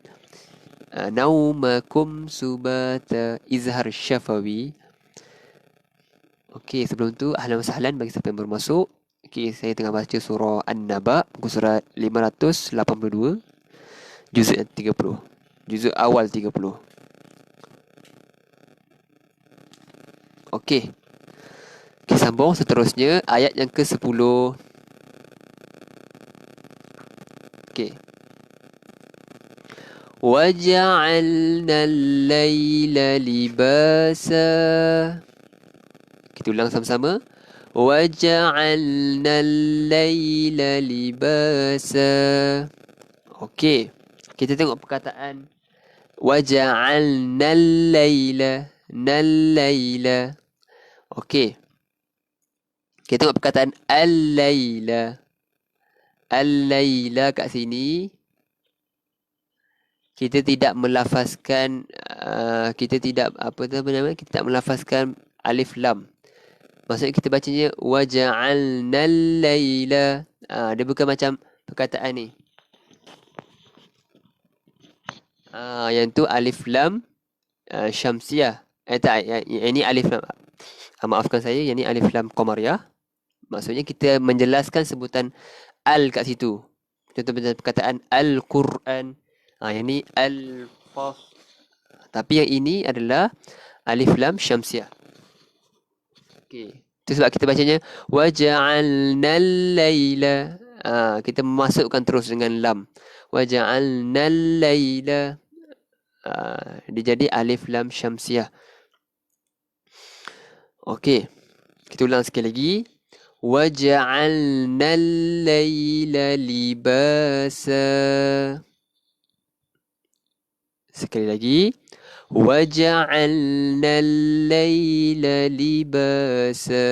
Naumakum subata. Izhar syafawi. Okey, sebelum tu ahlan wa sahlan bagi siapa yang baru masuk. Okey, saya tengah baca surah An-Naba, muka surat 582, juzuk yang 30. Juzuk awal 30. Okey. Kita sambung seterusnya ayat yang ke-10. Okey. Waja'alna al-laila libasa. Kita ulang sama-sama. Waja'alna al-laila libasa. Okey. Kita tengok perkataan waja'alna al-laila. Nal-laila. Okey. Kita tengok perkataan al-laila. Al-laila kat sini kita tidak melafazkan kita tidak melafazkan alif lam. Maksudnya kita bacanya waja'alnal laila. Dia bukan macam perkataan ni. Yang tu alif lam syamsiah. Ini alif lam. Maafkan saya, yang ni alif lam qamariyah. Maksudnya kita menjelaskan sebutan al kat situ. Contoh macam perkataan al-Quran. Yang ni al-Fas. Tapi yang ini adalah alif lam syamsiah. Okey. Itu sebab kita bacanya waja'alnal laila. Kita memasukkan terus dengan lam. Waja'alnal laila. Dia jadi alif lam syamsiah. Okey. Kita ulang sekali lagi. Waja'alnal laila libasa. Sekali lagi. Waja'alna al-laila libasa.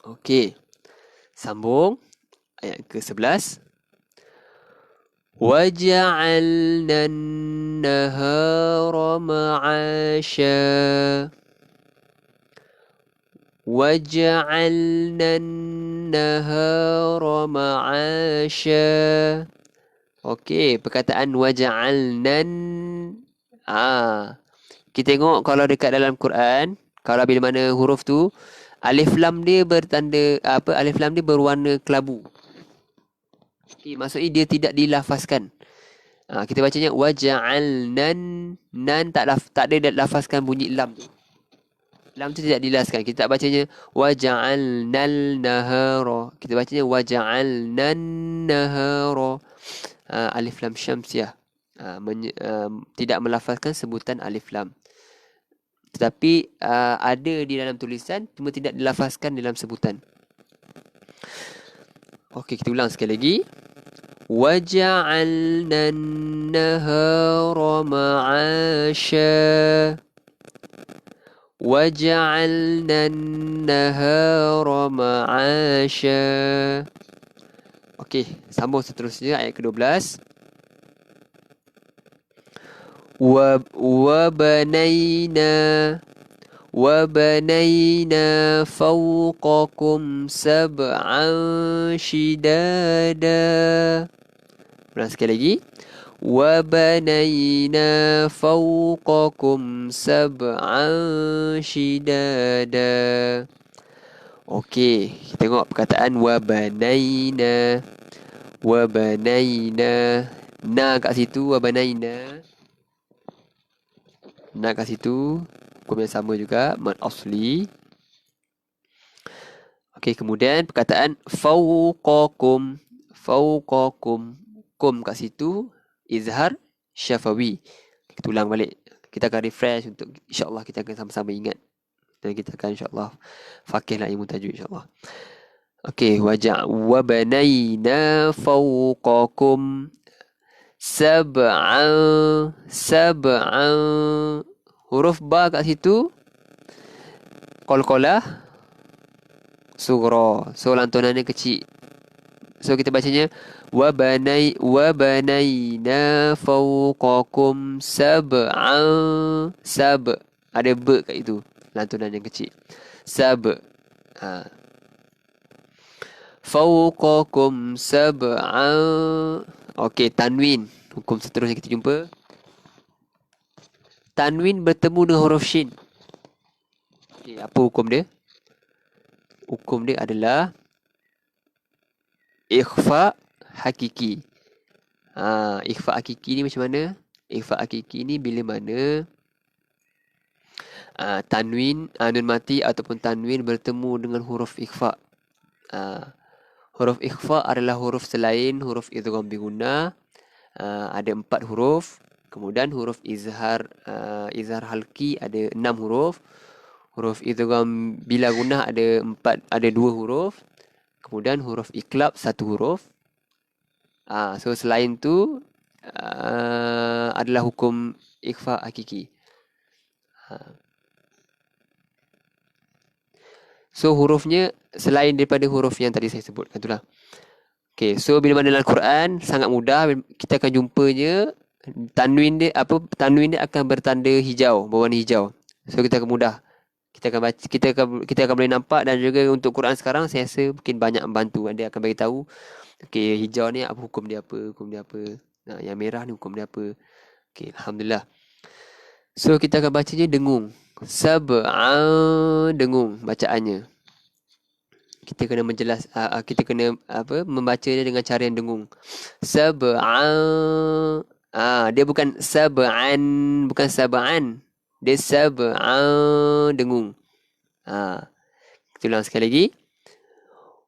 Okey. Sambung. Ayat ke-11. Waja'alna an-nahara ma'asha. Waja'alna an-nahara ma'asha. Okey, perkataan waja'alnan. Kita tengok kalau dekat dalam Quran, kalau bila mana huruf tu alif lam dia bertanda alif lam dia berwarna kelabu. Okey, maksudnya dia tidak dilafazkan. Kita bacanya waja'alnan. Nan tak ada lafazkan bunyi lam tu. Lam tu tidak dilafazkan. Kita tak bacanya waja'alnal nahara. Kita bacanya waja'alnan nahara. Alif lam syamsiah. Tidak melafazkan sebutan alif lam. Tetapi ada di dalam tulisan, cuma tidak dilafazkan dalam sebutan. Okey, kita ulang sekali lagi. Waja'alna an-nahara ma'asha. Waja'alna an-nahara ma'asha. Okey, sambung seterusnya ayat ke-12. وَبَنَيْنَا فَوْقَكُمْ سَبْعًا شِدَادًا. Ulang sekali lagi. وَبَنَيْنَا فَوْقَكُمْ سَبْعًا شِدَادًا. Okey, kita tengok perkataan wabanaina. Wabanaina. Na kat situ, wabanaina. Na kat situ, hukum yang sama juga, mad asli. Okey, kemudian perkataan fawqakum. Fawqakum. Kum kat situ, izhar syafawi. Kita ulang balik. Kita akan refresh untuk insya-Allah kita akan sama-sama ingat. Dan kita akan insya-Allah fakihlah ilmu tajwid insya-Allah. Okey, wa banaina fawqakum sab'an. Huruf ba kat situ qalqalah sughra. So lantunannya kecil. So kita bacanya wa banaina fawqakum sab'an. Ada ba kat itu. Lantunan yang kecil. Ha. Fawqakum sab'an. Okey, tanwin. Hukum seterusnya kita jumpa. Tanwin bertemu dengan huruf shin. Okey, apa hukum dia? Hukum dia adalah ikhfa hakiki. Ikhfa hakiki ni macam mana? Ikhfa hakiki ni bila mana tanwin, nun mati ataupun tanwin bertemu dengan huruf ikhfa. Huruf ikhfa adalah huruf selain huruf idgham bi gunnah. Ada 4 huruf. Kemudian huruf izhar halki ada 6 huruf. Huruf idgham bila gunnah ada 2 huruf. Kemudian huruf iqlab 1 huruf. So selain tu adalah hukum ikhfa hakiki. So hurufnya selain daripada huruf yang tadi saya sebutkan itulah. Okay, so bila mana dalam Quran sangat mudah, kita akan jumpanya tanwin dia akan bertanda hijau, berwarna hijau. So kita akan mudah. Kita akan boleh nampak, dan juga untuk Quran sekarang saya rasa mungkin banyak membantu. Dia akan bagi tahu okey, hijau ni apa hukum dia apa. Yang merah ni hukum dia apa. Okey, alhamdulillah. So kita akan bacanya dengung. Sab'an, dengung bacaannya. Kita kena membacanya dengan cara yang dengung. Sab'an. Dia bukan sab'an. Dia sab'an, dengung. Kita ulang sekali lagi.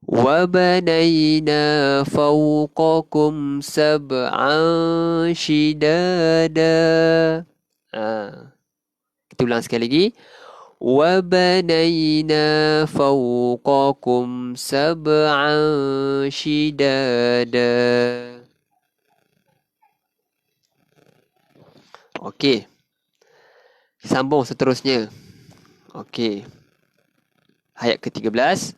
Wa banayna fawqakum sab'an shidada. Kita ulang sekali lagi. Wa banayna fawqakum sab'an shidada. Okey. Sambung seterusnya. Okey. Ayat ke-13.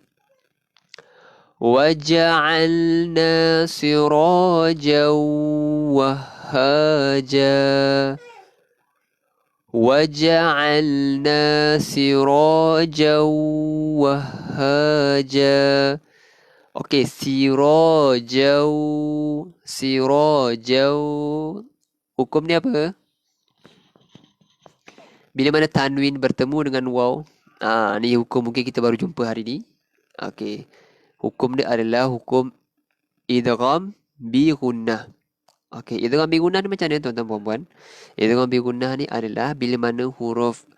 وَجَعَلْنَا سِرَاجًا وَهَّاجًا. وَجَعَلْنَا سِرَاجًا وَهَّاجًا. Okey, sirajau. Hukum ni apa? Bila mana tanwin bertemu dengan waw. Ni hukum mungkin kita baru jumpa hari ni. Okey. Hukum dia adalah hukum idgham bi gunnah. Okey, idgham bi gunnah ni macam mana tuan-tuan puan-puan? Idgham bi gunnah ni adalah bila mana huruf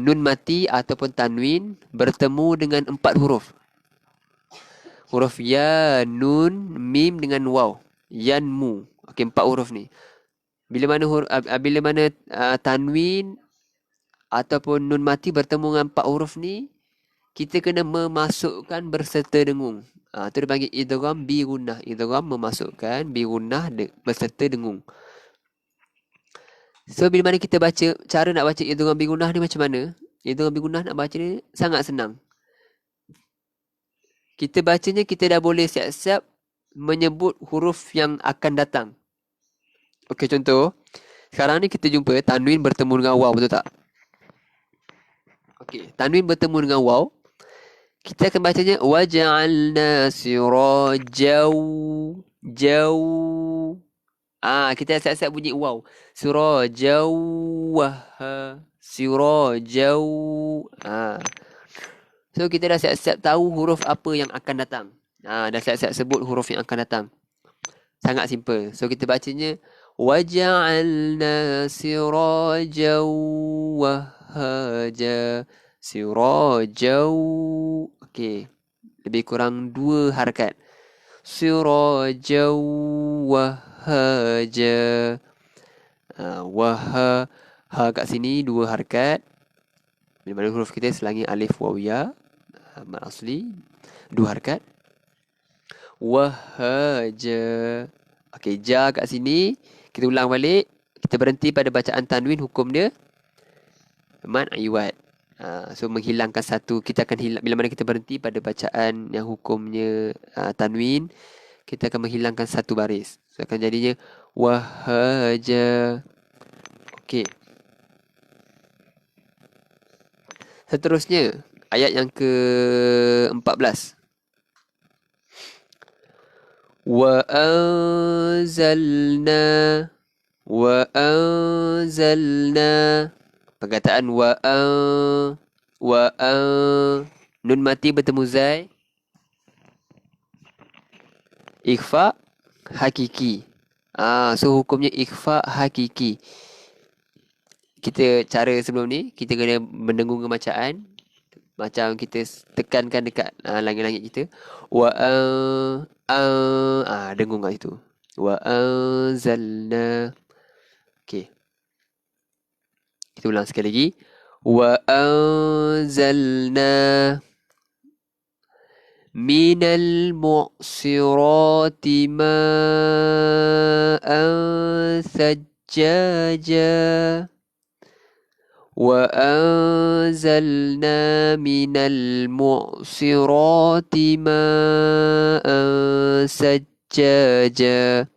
nun mati ataupun tanwin bertemu dengan 4 huruf. Huruf ya, nun, mim dengan waw. Yanmu. Okey, 4 huruf ni. Bila mana tanwin ataupun nun mati bertemu dengan 4 huruf ni, kita kena memasukkan berserta dengung. Itu dipanggil idgham bi gunnah. Idgham memasukkan bi gunnah berserta dengung. So bila mana kita baca, cara nak baca idgham bi gunnah ni macam mana? Idgham bi gunnah nak baca ni sangat senang. Kita bacanya, kita dah boleh siap-siap menyebut huruf yang akan datang. Okey, contoh. Sekarang ni kita jumpa tanwin bertemu dengan waw, betul tak? Okey, tanwin bertemu dengan waw. Kita akan bacanya waja'alna sirajau. Kita siap-siap bunyi waw. Sirajau wahha. Sirajau. So kita dah siap-siap tahu huruf apa yang akan datang. Dah siap-siap sebut huruf yang akan datang. Sangat simple. So kita bacanya waja'alna sirajau wahhaja. Sirajau. Okey. Lebih kurang 2 harakat. Sirajau wahhaja. Wahha. Ha kat sini 2 harakat. Bila mana huruf kita selangi alif waw ya. Mad asli. 2 harakat. Wahhaja. Okey, ja kat sini. Kita ulang balik. Kita berhenti pada bacaan tanwin, hukum dia mad iwad. So menghilangkan satu, kita akan hilang bila mana kita berhenti pada bacaan yang hukumnya tanwin, kita akan menghilangkan satu baris. So akan jadinya wahaja. Okey. Seterusnya ayat yang ke-14. Wa anzalna, wa anzalna. Perkataan nun mati bertemu zai, ikhfa hakiki. So hukumnya ikhfa hakiki. Kita cara sebelum ni kita kena mendengung bacaan, macam kita tekankan dekat langit-langit kita. Wa dengung kat situ. Wa anzalna. Okey. Kita ulang sekali lagi. Wa anzalna minal mu'sirati ma'an sajjaja. Wa anzalna minal mu'sirati ma'an sajjaja.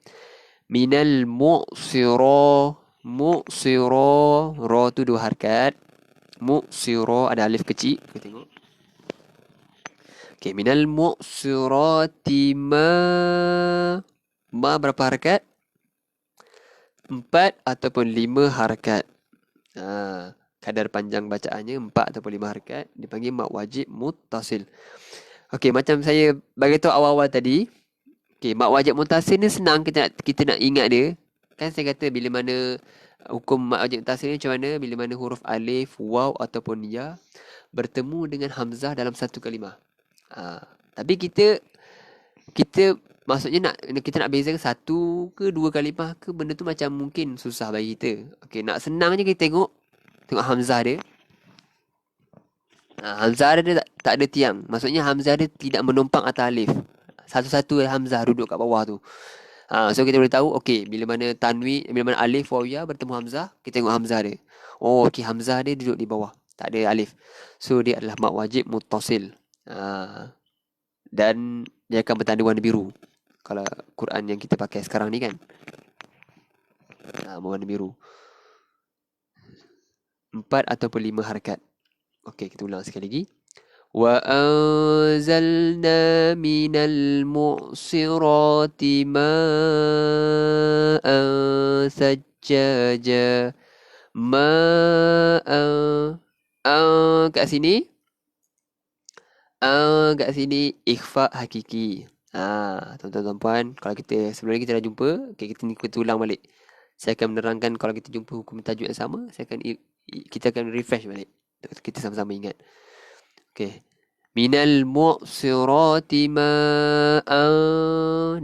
Minal mu'siro, ro tu dua harakat. Mu'siro ada alif kecil, kita tengok. Okey, minal mu'sirati ma berapa harakat? 4 ataupun 5 harakat. Kadar panjang bacaannya 4 ataupun 5 harakat, dipanggil mad wajib muttasil. Okey, macam saya bagi tahu awal-awal tadi. Okey, mad wajib muttasil ni senang kita nak ingat dia. Kan saya kata bila mana hukum mad wajib muttasil ni macam mana, bila mana huruf alif, waw ataupun ya bertemu dengan hamzah dalam satu kalimah. Tapi kita maksudnya kita nak bezakan satu ke dua kalimah ke, benda tu macam mungkin susah bagi kita. Okey, nak senangnya kita tengok hamzah dia. Hamzah dia tak ada tiang. Maksudnya hamzah dia tidak menumpang atas alif. Satu-satu hamzah duduk kat bawah tu. So kita boleh tahu, okey, bila mana tanwin, bila mana alif waw ya bertemu hamzah, kita tengok hamzah dia. Oh, okey, hamzah dia duduk di bawah, tak ada alif. So dia adalah mad wajib muttasil. Dan dia akan bertanda warna biru. Kalau Quran yang kita pakai sekarang ni kan, warna biru. 4 ataupun 5 harakat. Okey, kita ulang sekali lagi. Wa anzalna minal mu'sirati ma'an sajjaja. Kat sini ikhfa hakiki. Tuan-tuan, kalau kita sebelum ni kita dah jumpa, okay, kita ulang balik. Saya akan menerangkan kalau kita jumpa hukum tajuk yang sama, kita akan refresh balik. Kita sama-sama ingat. Okey. Minal mu'sirati ma'an,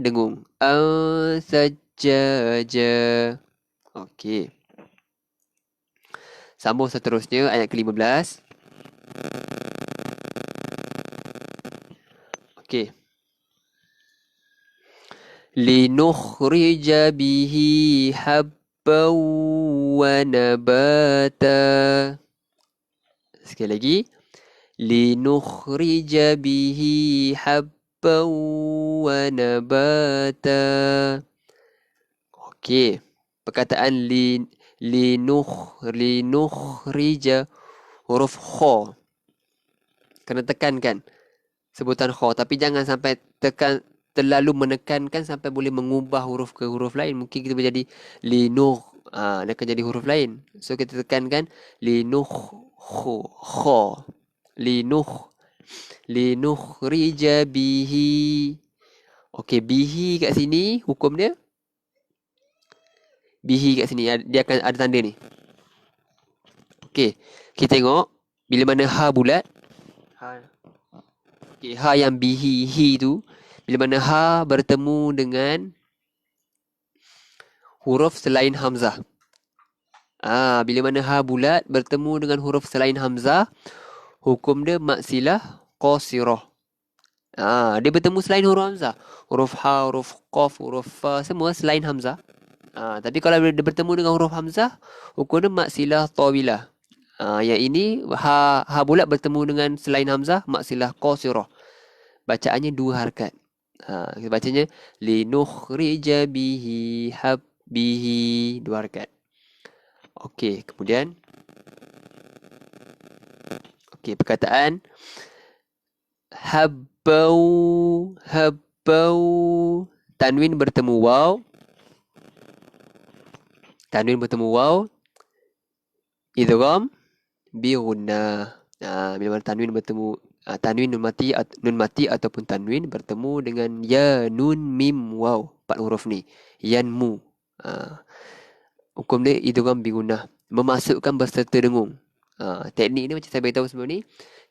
dengung. An sajjaja. Okey. Sambung seterusnya ayat ke-15. Okey. Linukhrija bihi habban wa nabata. Sekali lagi. Linukhrija bihi habban wa nabata. Okey. Perkataan linukhrija, huruf kha kena tekankan sebutan kha, tapi jangan sampai tekan terlalu menekankan sampai boleh mengubah huruf ke huruf lain. Mungkin kita menjadi dia akan jadi huruf lain. So kita tekankan kha, linukhrija bihi. Okey, bihi kat sini hukum dia. Bihi kat sini dia akan ada tanda ni. Okey, kita tengok bila mana ha bulat. Okey, ha yang bihi hi tu, bila mana ha bertemu dengan huruf selain hamzah. Bila mana ha bulat bertemu dengan huruf selain hamzah, hukum dia maksilah qasirah. Dia bertemu selain huruf hamzah. Huruf ha, huruf qaf, huruf fa, semua selain hamzah. Tapi kalau dia bertemu dengan huruf hamzah, hukum dia maksilah tawilah. Yang ini ha bulat bertemu dengan selain hamzah mak silah qasirah. Bacaannya dua harakat. Kita bacanya linukhrija bihi habbihi, dua harakat. Okey, kemudian okey, perkataan habbau, habbau, tanwin bertemu waw, tanwin bertemu waw, idgham bi gunnah. Bila mana tanwin bertemu tanwin nun mati ataupun tanwin bertemu dengan ya nun mim waw, empat huruf ni. Yanmu. Hukum dia idgham bi gunnah, memasukkan berserta dengung. Teknik ni macam saya beritahu sebelum ni,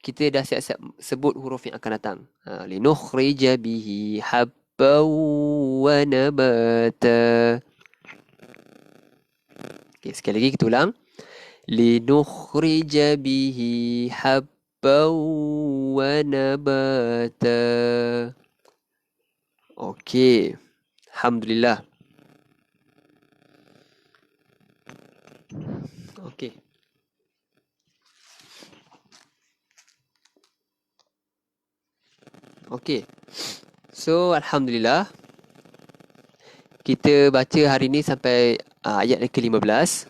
kita dah siap-siap sebut huruf yang akan datang. Linukhrija bihi habban wa nabata. Okay, sekali lagi kita ulang. Linukhrija bihi habban wa nabata. Okey. Alhamdulillah. Okey. Okey. So, alhamdulillah. Kita baca hari ni sampai ayat ke-15.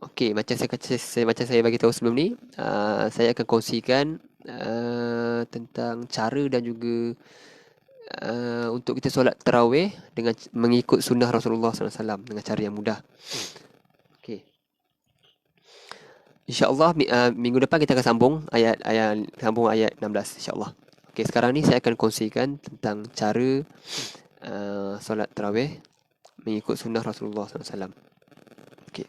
Okey, macam saya bagi tahu sebelum ni, saya akan kongsikan tentang cara dan juga untuk kita solat tarawih dengan mengikut sunnah Rasulullah SAW dengan cara yang mudah. Okey. InsyaAllah minggu depan kita akan sambung ayat 16 insyaAllah. Okey, sekarang ni saya akan kongsikan tentang cara solat tarawih mengikut sunnah Rasulullah SAW. Okey.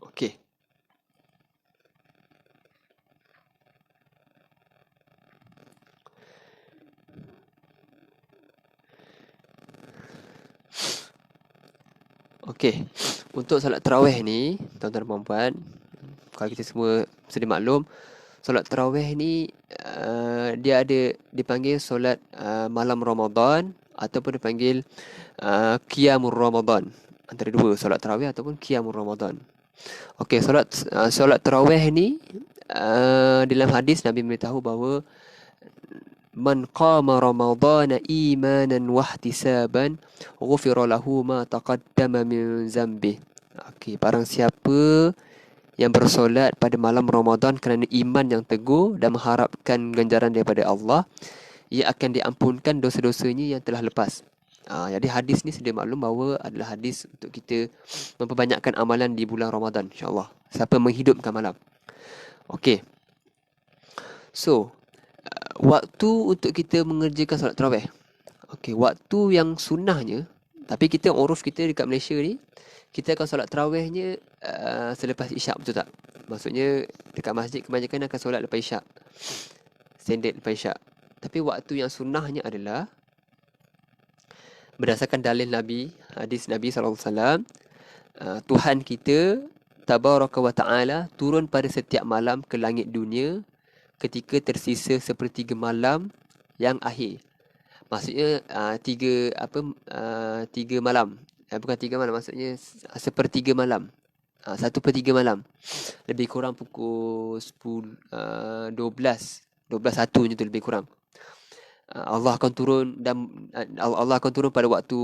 Okey. Okey. Untuk solat tarawih ni, tuan-tuan dan puan-puan, kalau kita semua sedia maklum, solat tarawih ni dia ada dipanggil solat malam Ramadan ataupun dipanggil qiyamul Ramadan. Antara dua, solat tarawih ataupun qiyamul Ramadan. Okey, solat tarawih ni dalam hadis Nabi memberitahu bahawa man qama ramadhana imanan wa ihtisaban ghufira lahu ma taqaddama min zambi. Okey, barang siapa yang bersolat pada malam Ramadan kerana iman yang teguh dan mengharapkan ganjaran daripada Allah, ia akan diampunkan dosa-dosanya yang telah lepas. Jadi hadis ni sedia maklum bahawa adalah hadis untuk kita memperbanyakkan amalan di bulan Ramadan, insya-Allah. Siapa menghidupkan malam. Okey. So, waktu untuk kita mengerjakan solat tarawih. Okey, waktu yang sunnahnya, tapi kita uruf kita dekat Malaysia ni, kita akan solat tarawihnya selepas isyak, betul tak? Maksudnya dekat masjid kebanyakan akan solat lepas isyak. Standard lepas isyak. Tapi waktu yang sunnahnya adalah berdasarkan dalil Nabi, hadis Nabi SAW, Tuhan kita Tabaraka wa Ta'ala turun pada setiap malam ke langit dunia ketika tersisa sepertiga malam yang akhir. Maksudnya tiga malam. Bukan tiga malam, maksudnya sepertiga malam. 1/3 malam. Lebih kurang pukul 10, 12, 1 macam tu lebih kurang. Allah akan turun pada waktu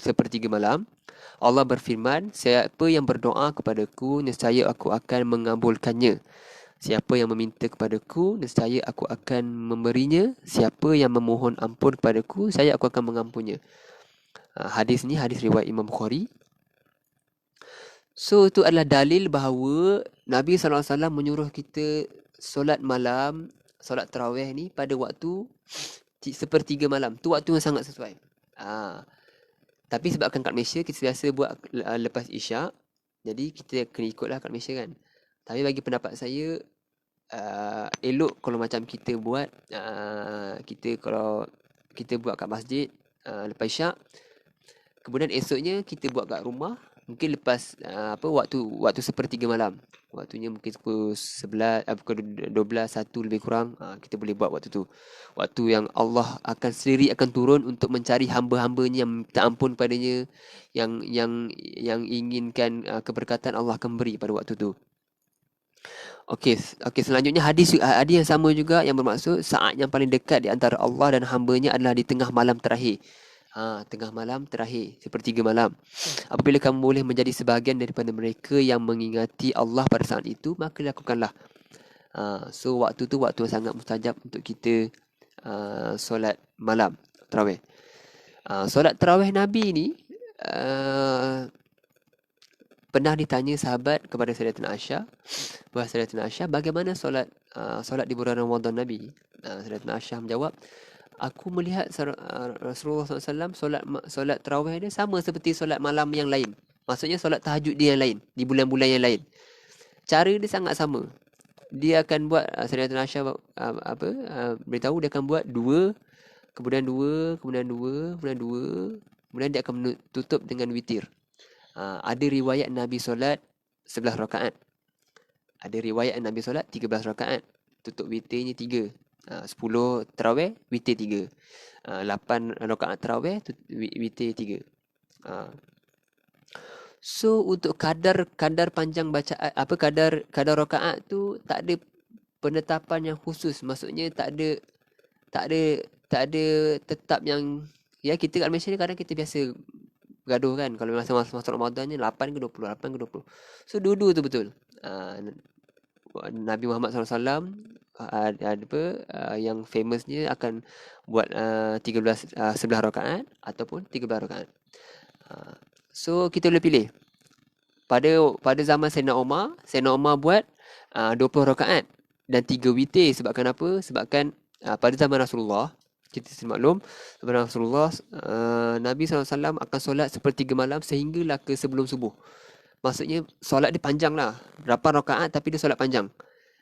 sepertiga malam. Allah berfirman, siapa yang berdoa kepadaku, nescaya aku akan mengabulkannya. Siapa yang meminta kepadaku, nescaya aku akan memberinya. Siapa yang memohon ampun kepadaku, aku akan mengampunnya. Hadis ni hadis riwayat Imam Bukhari. So, itu adalah dalil bahawa Nabi SAW menyuruh kita solat malam, solat tarawih ni pada waktu sepertiga malam. Tu waktu yang sangat sesuai. Tapi sebabkan kat Malaysia kita biasa buat lepas isyak, jadi kita kena ikutlah kat Malaysia kan. Tapi bagi pendapat saya, elok kalau macam kita buat, kalau kita buat kat masjid lepas isyak, kemudian esoknya kita buat kat rumah, Mungkin lepas waktu sepertiga malam. Waktunya mungkin pukul 11, pukul 12, 1 lebih kurang, kita boleh buat waktu tu. Waktu yang Allah akan sendiri akan turun untuk mencari hamba-hambanya yang minta ampun padanya, yang inginkan keberkatan, Allah akan beri pada waktu tu. Okey, selanjutnya hadis yang sama juga yang bermaksud saat yang paling dekat di antara Allah dan hambanya adalah di tengah malam terakhir. Tengah malam terakhir, sepertiga malam. Apabila kamu boleh menjadi sebahagian daripada mereka yang mengingati Allah pada saat itu, maka lakukanlah. So waktu tu waktu yang sangat mustajab untuk kita solat malam tarawih. Solat tarawih Nabi ni uh, pernah ditanya sahabat kepada Sayyidatina Aisyah, bahawa Sayyidatina Aisyah, bagaimana solat di bulan Ramadan Nabi? Sayyidatina Aisyah menjawab, aku melihat Rasulullah SAW solat tarawih dia sama seperti solat malam yang lain. Maksudnya solat tahajud dia yang lain di bulan-bulan yang lain. Cara dia sangat sama. Dia akan buat Sayyidatina Aisyah beritahu dia akan buat dua, kemudian dua, kemudian dua, kemudian dua, kemudian dia akan tutup dengan witir. Ada riwayat Nabi solat 11 rakaat. Ada riwayat Nabi solat 13 rakaat. Tutup witirnya 3. 10 tarawih, witir 3. 8 rakaat tarawih, witir 3. So untuk kadar panjang bacaan, kadar rakaat tu tak ada penetapan yang khusus. Maksudnya tak ada tetap yang, ya, kita kat Malaysia ni kadang kita biasa gaduh kan, kalau masa Ramadan ni 8 ke 20, 8 ke 20. So dua-dua tu betul. Nabi Muhammad SAW yang famousnya akan buat 11 rakaat ataupun 13 rakaat. So kita boleh pilih. Pada zaman Sayyidina Umar buat 20 rakaat dan 3 witir. Sebabkan apa? Sebabkan pada zaman Rasulullah, kita maklum, zaman Rasulullah, Nabi SAW akan solat sepertiga malam sehinggalah ke sebelum subuh. Maksudnya solat dia panjang lah. 8 rakaat tapi dia solat panjang.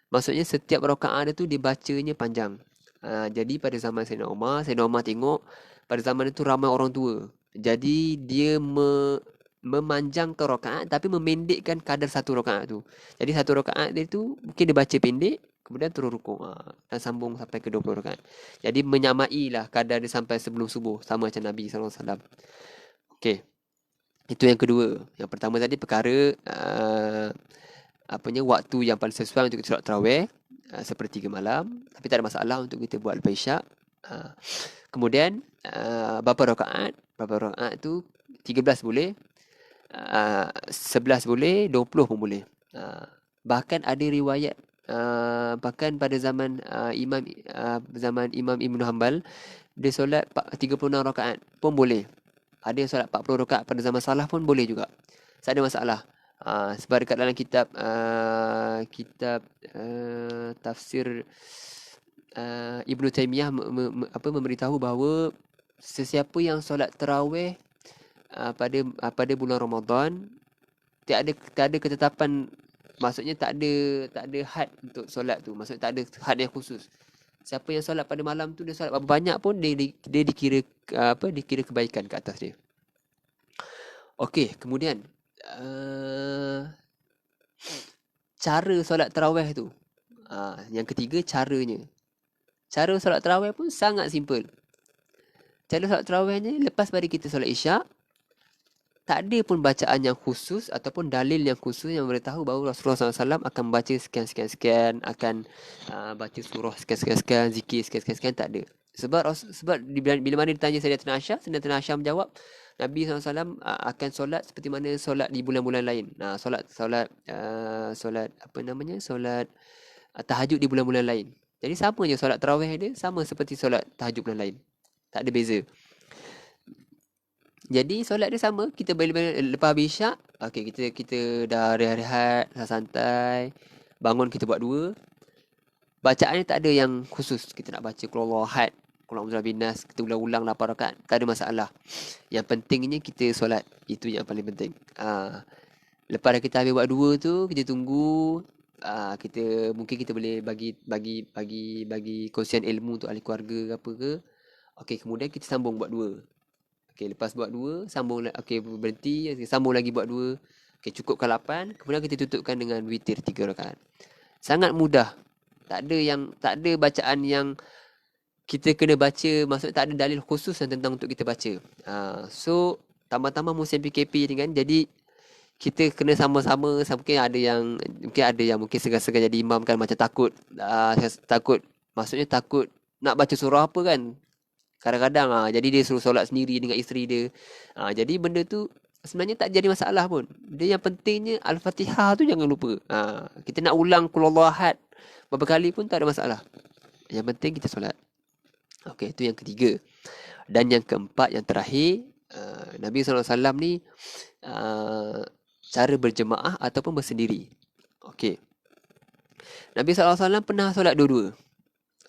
Maksudnya setiap rakaat dia tu dibacanya panjang. Jadi pada zaman Sayyidina Umar tengok pada zaman itu ramai orang tua. Jadi dia memanjangkan rakaat tapi memendekkan kadar satu rakaat tu. Jadi satu rakaat dia tu mungkin dia baca pendek, kemudian terus rukuk dan sambung sampai ke 20 rakaat. Jadi menyamai lah kadar dia sampai sebelum subuh, sama macam Nabi SAW. Okey. Itu yang kedua. Yang pertama tadi perkara waktu yang paling sesuai untuk kita solat tarawih, sepertiga malam, tapi tak ada masalah untuk kita buat lepas isyak. Kemudian berapa rakaat? Berapa rakaat tu 13 boleh, 11 boleh, 20 pun boleh. Bahkan ada riwayat, bahkan pada zaman Imam Ibn Hanbal, dia solat 36 rakaat pun boleh. Ada yang solat 40 rakaat pada zaman Salaf pun boleh juga. Tak ada masalah. Sebab dekat dalam kitab tafsir Ibn Taymiyah memberitahu bahawa sesiapa yang solat tarawih pada bulan Ramadan, tak ada ketetapan. Maksudnya tak ada had untuk solat tu. Maksudnya tak ada had yang khusus. Siapa yang solat pada malam tu, dia solat berapa banyak pun dia dikira kebaikan ke atas dia. Okey, kemudian cara solat tarawih tu. Yang ketiga, caranya. Cara solat tarawih pun sangat simple. Cara solat tarawihnya, lepas pada kita solat isyak, tak ada pun bacaan yang khusus ataupun dalil yang khusus yang beritahu bahawa Rasulullah SAW akan baca sekian-sekian-sekian, akan baca surah sekian-sekian-sekian, zikir sekian-sekian-sekian, tak ada. Sebab bila mana ditanya Sayyidatina Aisyah menjawab, Nabi SAW akan solat seperti mana solat di bulan-bulan lain. Solat tahajud di bulan-bulan lain. Jadi sama je solat tarawih dia, sama seperti solat tahajud bulan lain. Tak ada beza. Jadi solat dia sama. Kita lepas habis isyak, okey, kita dah rehat-rehat, santai, bangun, kita buat dua. Bacaan ni tak ada yang khusus. Kita nak baca Qul Huwallahu Ahad, Qul A'udzu Birabbin Nas, kita ulang-ulang 8 rakaat, tak ada masalah. Yang pentingnya kita solat. Itu yang paling penting. Lepas dah kita habis buat dua tu, kita tunggu. Mungkin kita boleh bagi kongsian ilmu untuk ahli keluarga ke apa ke. Okey, kemudian kita sambung buat dua. Okey, lepas buat 2, sambung okey, berhenti, sambung lagi buat 2. Okey, cukupkan 8, kemudian kita tutupkan dengan witir 3 rakaat. Sangat mudah. Tak ada bacaan yang kita kena baca, maksudnya tak ada dalil khusus yang tentang untuk kita baca. So tambah-tambah musim PKP ni kan, jadi kita kena sama-sama. Mungkin ada yang mungkin segan-segan jadi imam kan, macam takut, takut, maksudnya takut nak baca surah apa kan. Kadang-kadang jadi dia suruh solat sendiri dengan isteri dia. Jadi benda tu sebenarnya tak jadi masalah pun. Dia yang pentingnya Al-Fatihah tu jangan lupa. Kita nak ulang Qul Huwallahu Ahad berapa kali pun tak ada masalah. Yang penting kita solat. Okey, itu yang ketiga. Dan yang keempat, yang terakhir, Nabi SAW ni cara berjemaah ataupun bersendiri. Okey. Nabi SAW pernah solat dua-dua.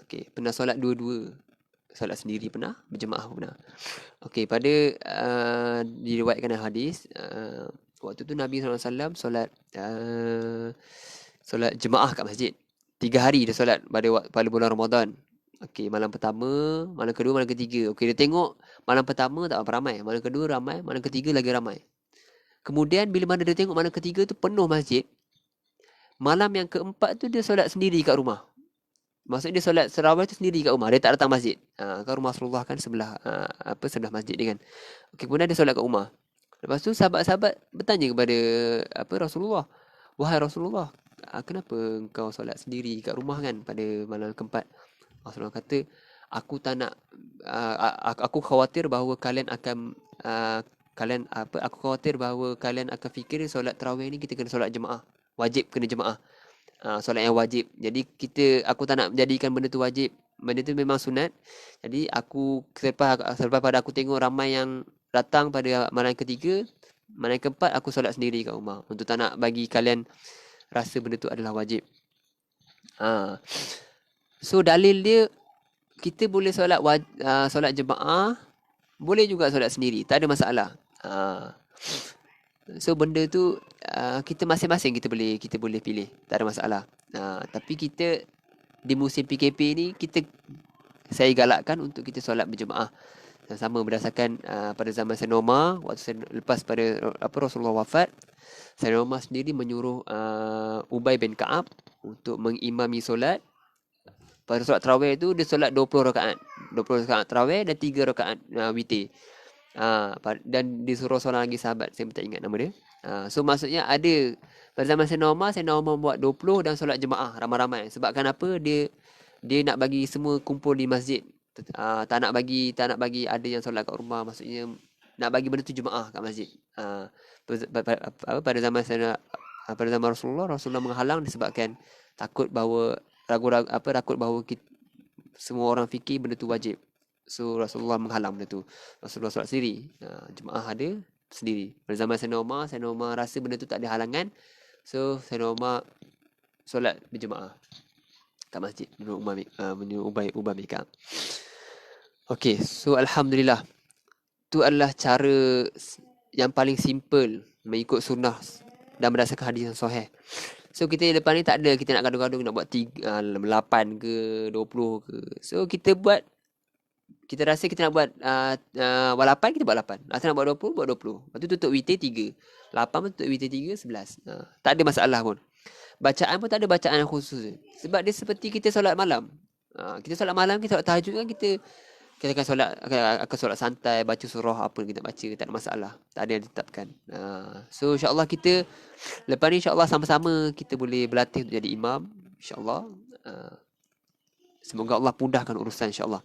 Okey, pernah solat dua-dua. Solat sendiri pernah, berjemaah pernah. Okey, pada diriwayatkan dalam hadis, waktu tu Nabi SAW solat solat jemaah kat masjid. 3 hari dia solat pada bulan Ramadan. Okey, malam pertama, malam kedua, malam ketiga. Okey, dia tengok malam pertama tak apa ramai, malam kedua ramai, malam ketiga lagi ramai. Kemudian bila mana dia tengok malam ketiga tu penuh masjid, malam yang keempat tu dia solat sendiri kat rumah. Maksudnya dia solat tarawih tu sendiri kat rumah. Dia tak datang masjid. Kan rumah Rasulullah kan sebelah sebelah masjid dia kan. Okey, kemudian dia solat kat rumah. Lepas tu sahabat-sahabat bertanya kepada Rasulullah, "Wahai Rasulullah, kenapa engkau solat sendiri kat rumah kan pada malam keempat?" Rasulullah kata, "Aku tak nak aku khawatir bahawa kalian akan aku khawatir bahawa kalian akan fikir solat tarawih ni kita kena solat jemaah. Wajib kena jemaah. Solat yang wajib. Jadi aku tak nak menjadikan benda tu wajib. Benda tu memang sunat. Jadi aku selepas pada aku tengok ramai yang datang pada malam ketiga, malam keempat aku solat sendiri kat rumah untuk tak nak bagi kalian rasa benda tu adalah wajib." So dalil dia, kita boleh solat jemaah, boleh juga solat sendiri, tak ada masalah. So benda tu kita masing-masing kita boleh pilih, tak ada masalah. Tapi kita di musim PKP ni, saya galakkan untuk kita solat berjemaah sama berdasarkan pada zaman Sayyidina Umar, lepas pada Rasulullah wafat, Sayyidina Umar sendiri menyuruh Ubay bin Ka'ab untuk mengimami solat. Pada solat tarawih tu dia solat 20 rakaat. 20 rakaat tarawih dan 3 rakaat witir. Dan disuruh seorang lagi sahabat, saya tak ingat nama dia. So maksudnya ada pada zaman Sayyidina Umar buat 20 dan solat jemaah ramai-ramai. Sebabkan apa? Dia nak bagi semua kumpul di masjid. Tak nak bagi ada yang solat kat rumah, maksudnya nak bagi benda tu jemaah kat masjid. Pada zaman Rasulullah menghalang disebabkan takut bahawa takut bahawa semua orang fikir benda tu wajib. So Rasulullah menghalang benda tu. Rasulullah solat sendiri. Jemaah ada sendiri. Pada zaman Sayyidina Umar rasa benda tu tak ada halangan. So Sayyidina Umar solat berjemaah kat masjid menurut Ubay bin Ka'ab. Okey, so alhamdulillah. Tu adalah cara yang paling simple mengikut sunnah dan berdasarkan hadis yang sahih. So kita lepas ni tak ada kita nak gaduh-gaduh nak buat 8 ke 20 ke. So kita rasa kita nak buat 8, kita buat 8. Rasa nak buat 20, buat 20. Lepas tu tutup witir 3. 8 pun tutup witir 3, 11. Tak ada masalah pun. Bacaan pun tak ada bacaan yang khusus. Sebab dia seperti kita solat malam. Kita solat malam, kita solat tahajud kan, kita akan solat santai, baca surah apa kita baca, tak ada masalah. Tak ada yang ditetapkan. So insya-Allah kita lepas ni insya-Allah sama-sama kita boleh berlatih untuk jadi imam, insya-Allah. Semoga Allah mudahkan urusan insya-Allah.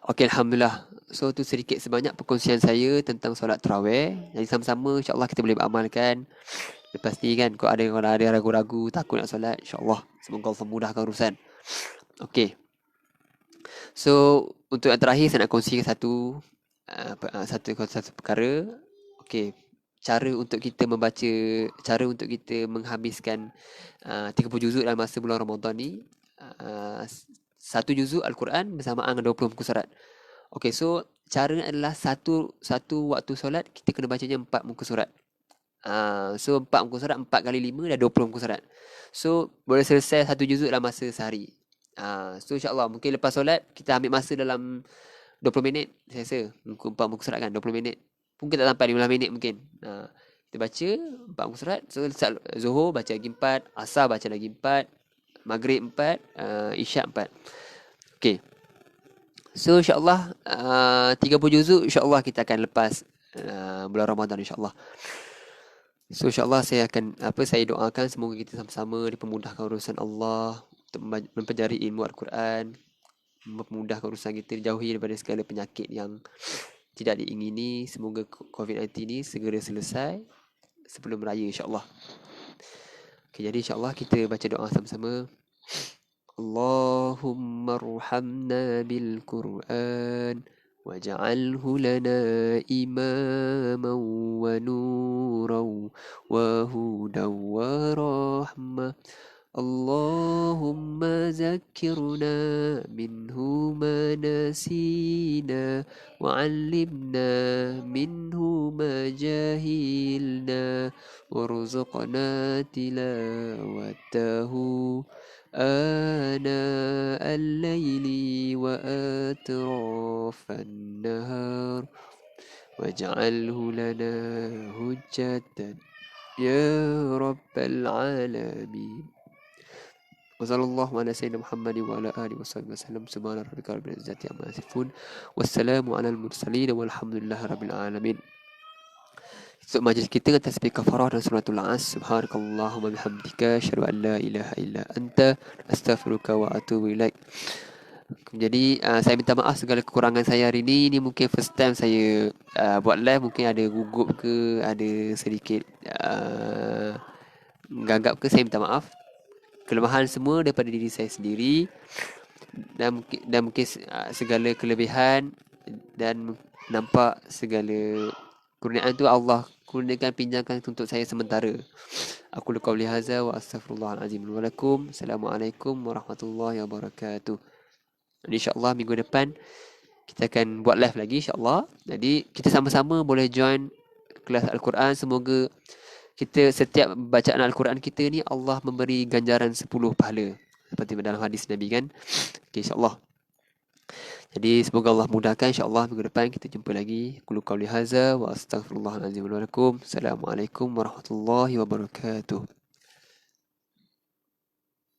Okey, alhamdulillah. So tu sedikit sebanyak perkongsian saya tentang solat tarawih. Jadi sama-sama insya-Allah kita boleh beramalkan. Lepas ni kan kalau ada ragu-ragu, takut nak solat, insya-Allah semoga Allah mudahkan urusan. Okey. So untuk yang terakhir saya nak kongsikan satu perkara. Okey, cara untuk kita menghabiskan 30 juzuk dalam masa bulan Ramadan ni, 1 juzuk Al-Quran bersamaan dengan 20 muka surat. Okey, so cara adalah satu waktu solat kita kena bacanya 4 muka surat. So 4 muka surat, 4 kali 5 dah 20 muka surat. So boleh selesai 1 juzuk dalam masa sehari. So insya-Allah mungkin lepas solat kita ambil masa dalam 20 minit saya rasa. Muka 4 muka surat kan 20 minit. Mungkin tak sampai 15 minit mungkin. Kita baca 4 muka surat. So Zuhur baca lagi 4, Asar baca lagi 4, Maghrib 4, Isyak 4. Okay. So insyaAllah 30 juzuk insyaAllah kita akan lepas bulan Ramadan insyaAllah. So insyaAllah saya doakan semoga kita sama-sama dipermudahkan urusan Allah untuk mempelajari ilmu Al-Quran, mempermudahkan urusan kita, dijauhi daripada segala penyakit yang tidak diingini. Semoga COVID-19 ini segera selesai sebelum raya insyaAllah. Okay, jadi insyaAllah kita baca doa sama-sama. Allahumma arhamna bil Qur'an waj'alhu lana imaman wa nuran wa hudan wa rahmah. Allahumma zakkirna minhu ma nasina wa 'allimna minhu ma jahilna warzuqna tilawatahu آناء الليل وأطراف النهار واجعله لنا حجة يا رب العالمين. وصلى الله على سيدنا محمد وعلى آله وصحبه وسلم. سبحان ربك رب العزة عما يصفون والسلام على المرسلين والحمد لله رب العالمين. So, majlis kita dengan tasbih kafarah dan suratul as. Subhanakallahumma bihamdika asyhadu an la ilaha illa anta astaghfiruka wa atubu ilaik. Jadi saya minta maaf segala kekurangan saya hari ini. Ini mungkin first time saya buat live, mungkin ada gugup ke, ada sedikit gagap ke, saya minta maaf. Kelemahan semua daripada diri saya sendiri dan mungkin segala kelebihan dan nampak segala kurniaan tu Allah kurniakan, pinjamkan untuk saya sementara. Aku qauli hadza wa astaghfirullahalazim wa lakum. Assalamualaikum warahmatullahi wabarakatuh. InsyaAllah minggu depan kita akan buat live lagi insyaAllah. Jadi kita sama-sama boleh join kelas Al-Quran. Semoga kita setiap bacaan Al-Quran kita ni Allah memberi ganjaran 10 pahala seperti dalam hadis Nabi kan. Okay, insyaAllah. Jadi semoga Allah mudahkan insyaAllah minggu depan kita jumpa lagi. Qul qauli hadza wa astaghfirullahalazim wa lakum. Assalamualaikum warahmatullahi wabarakatuh.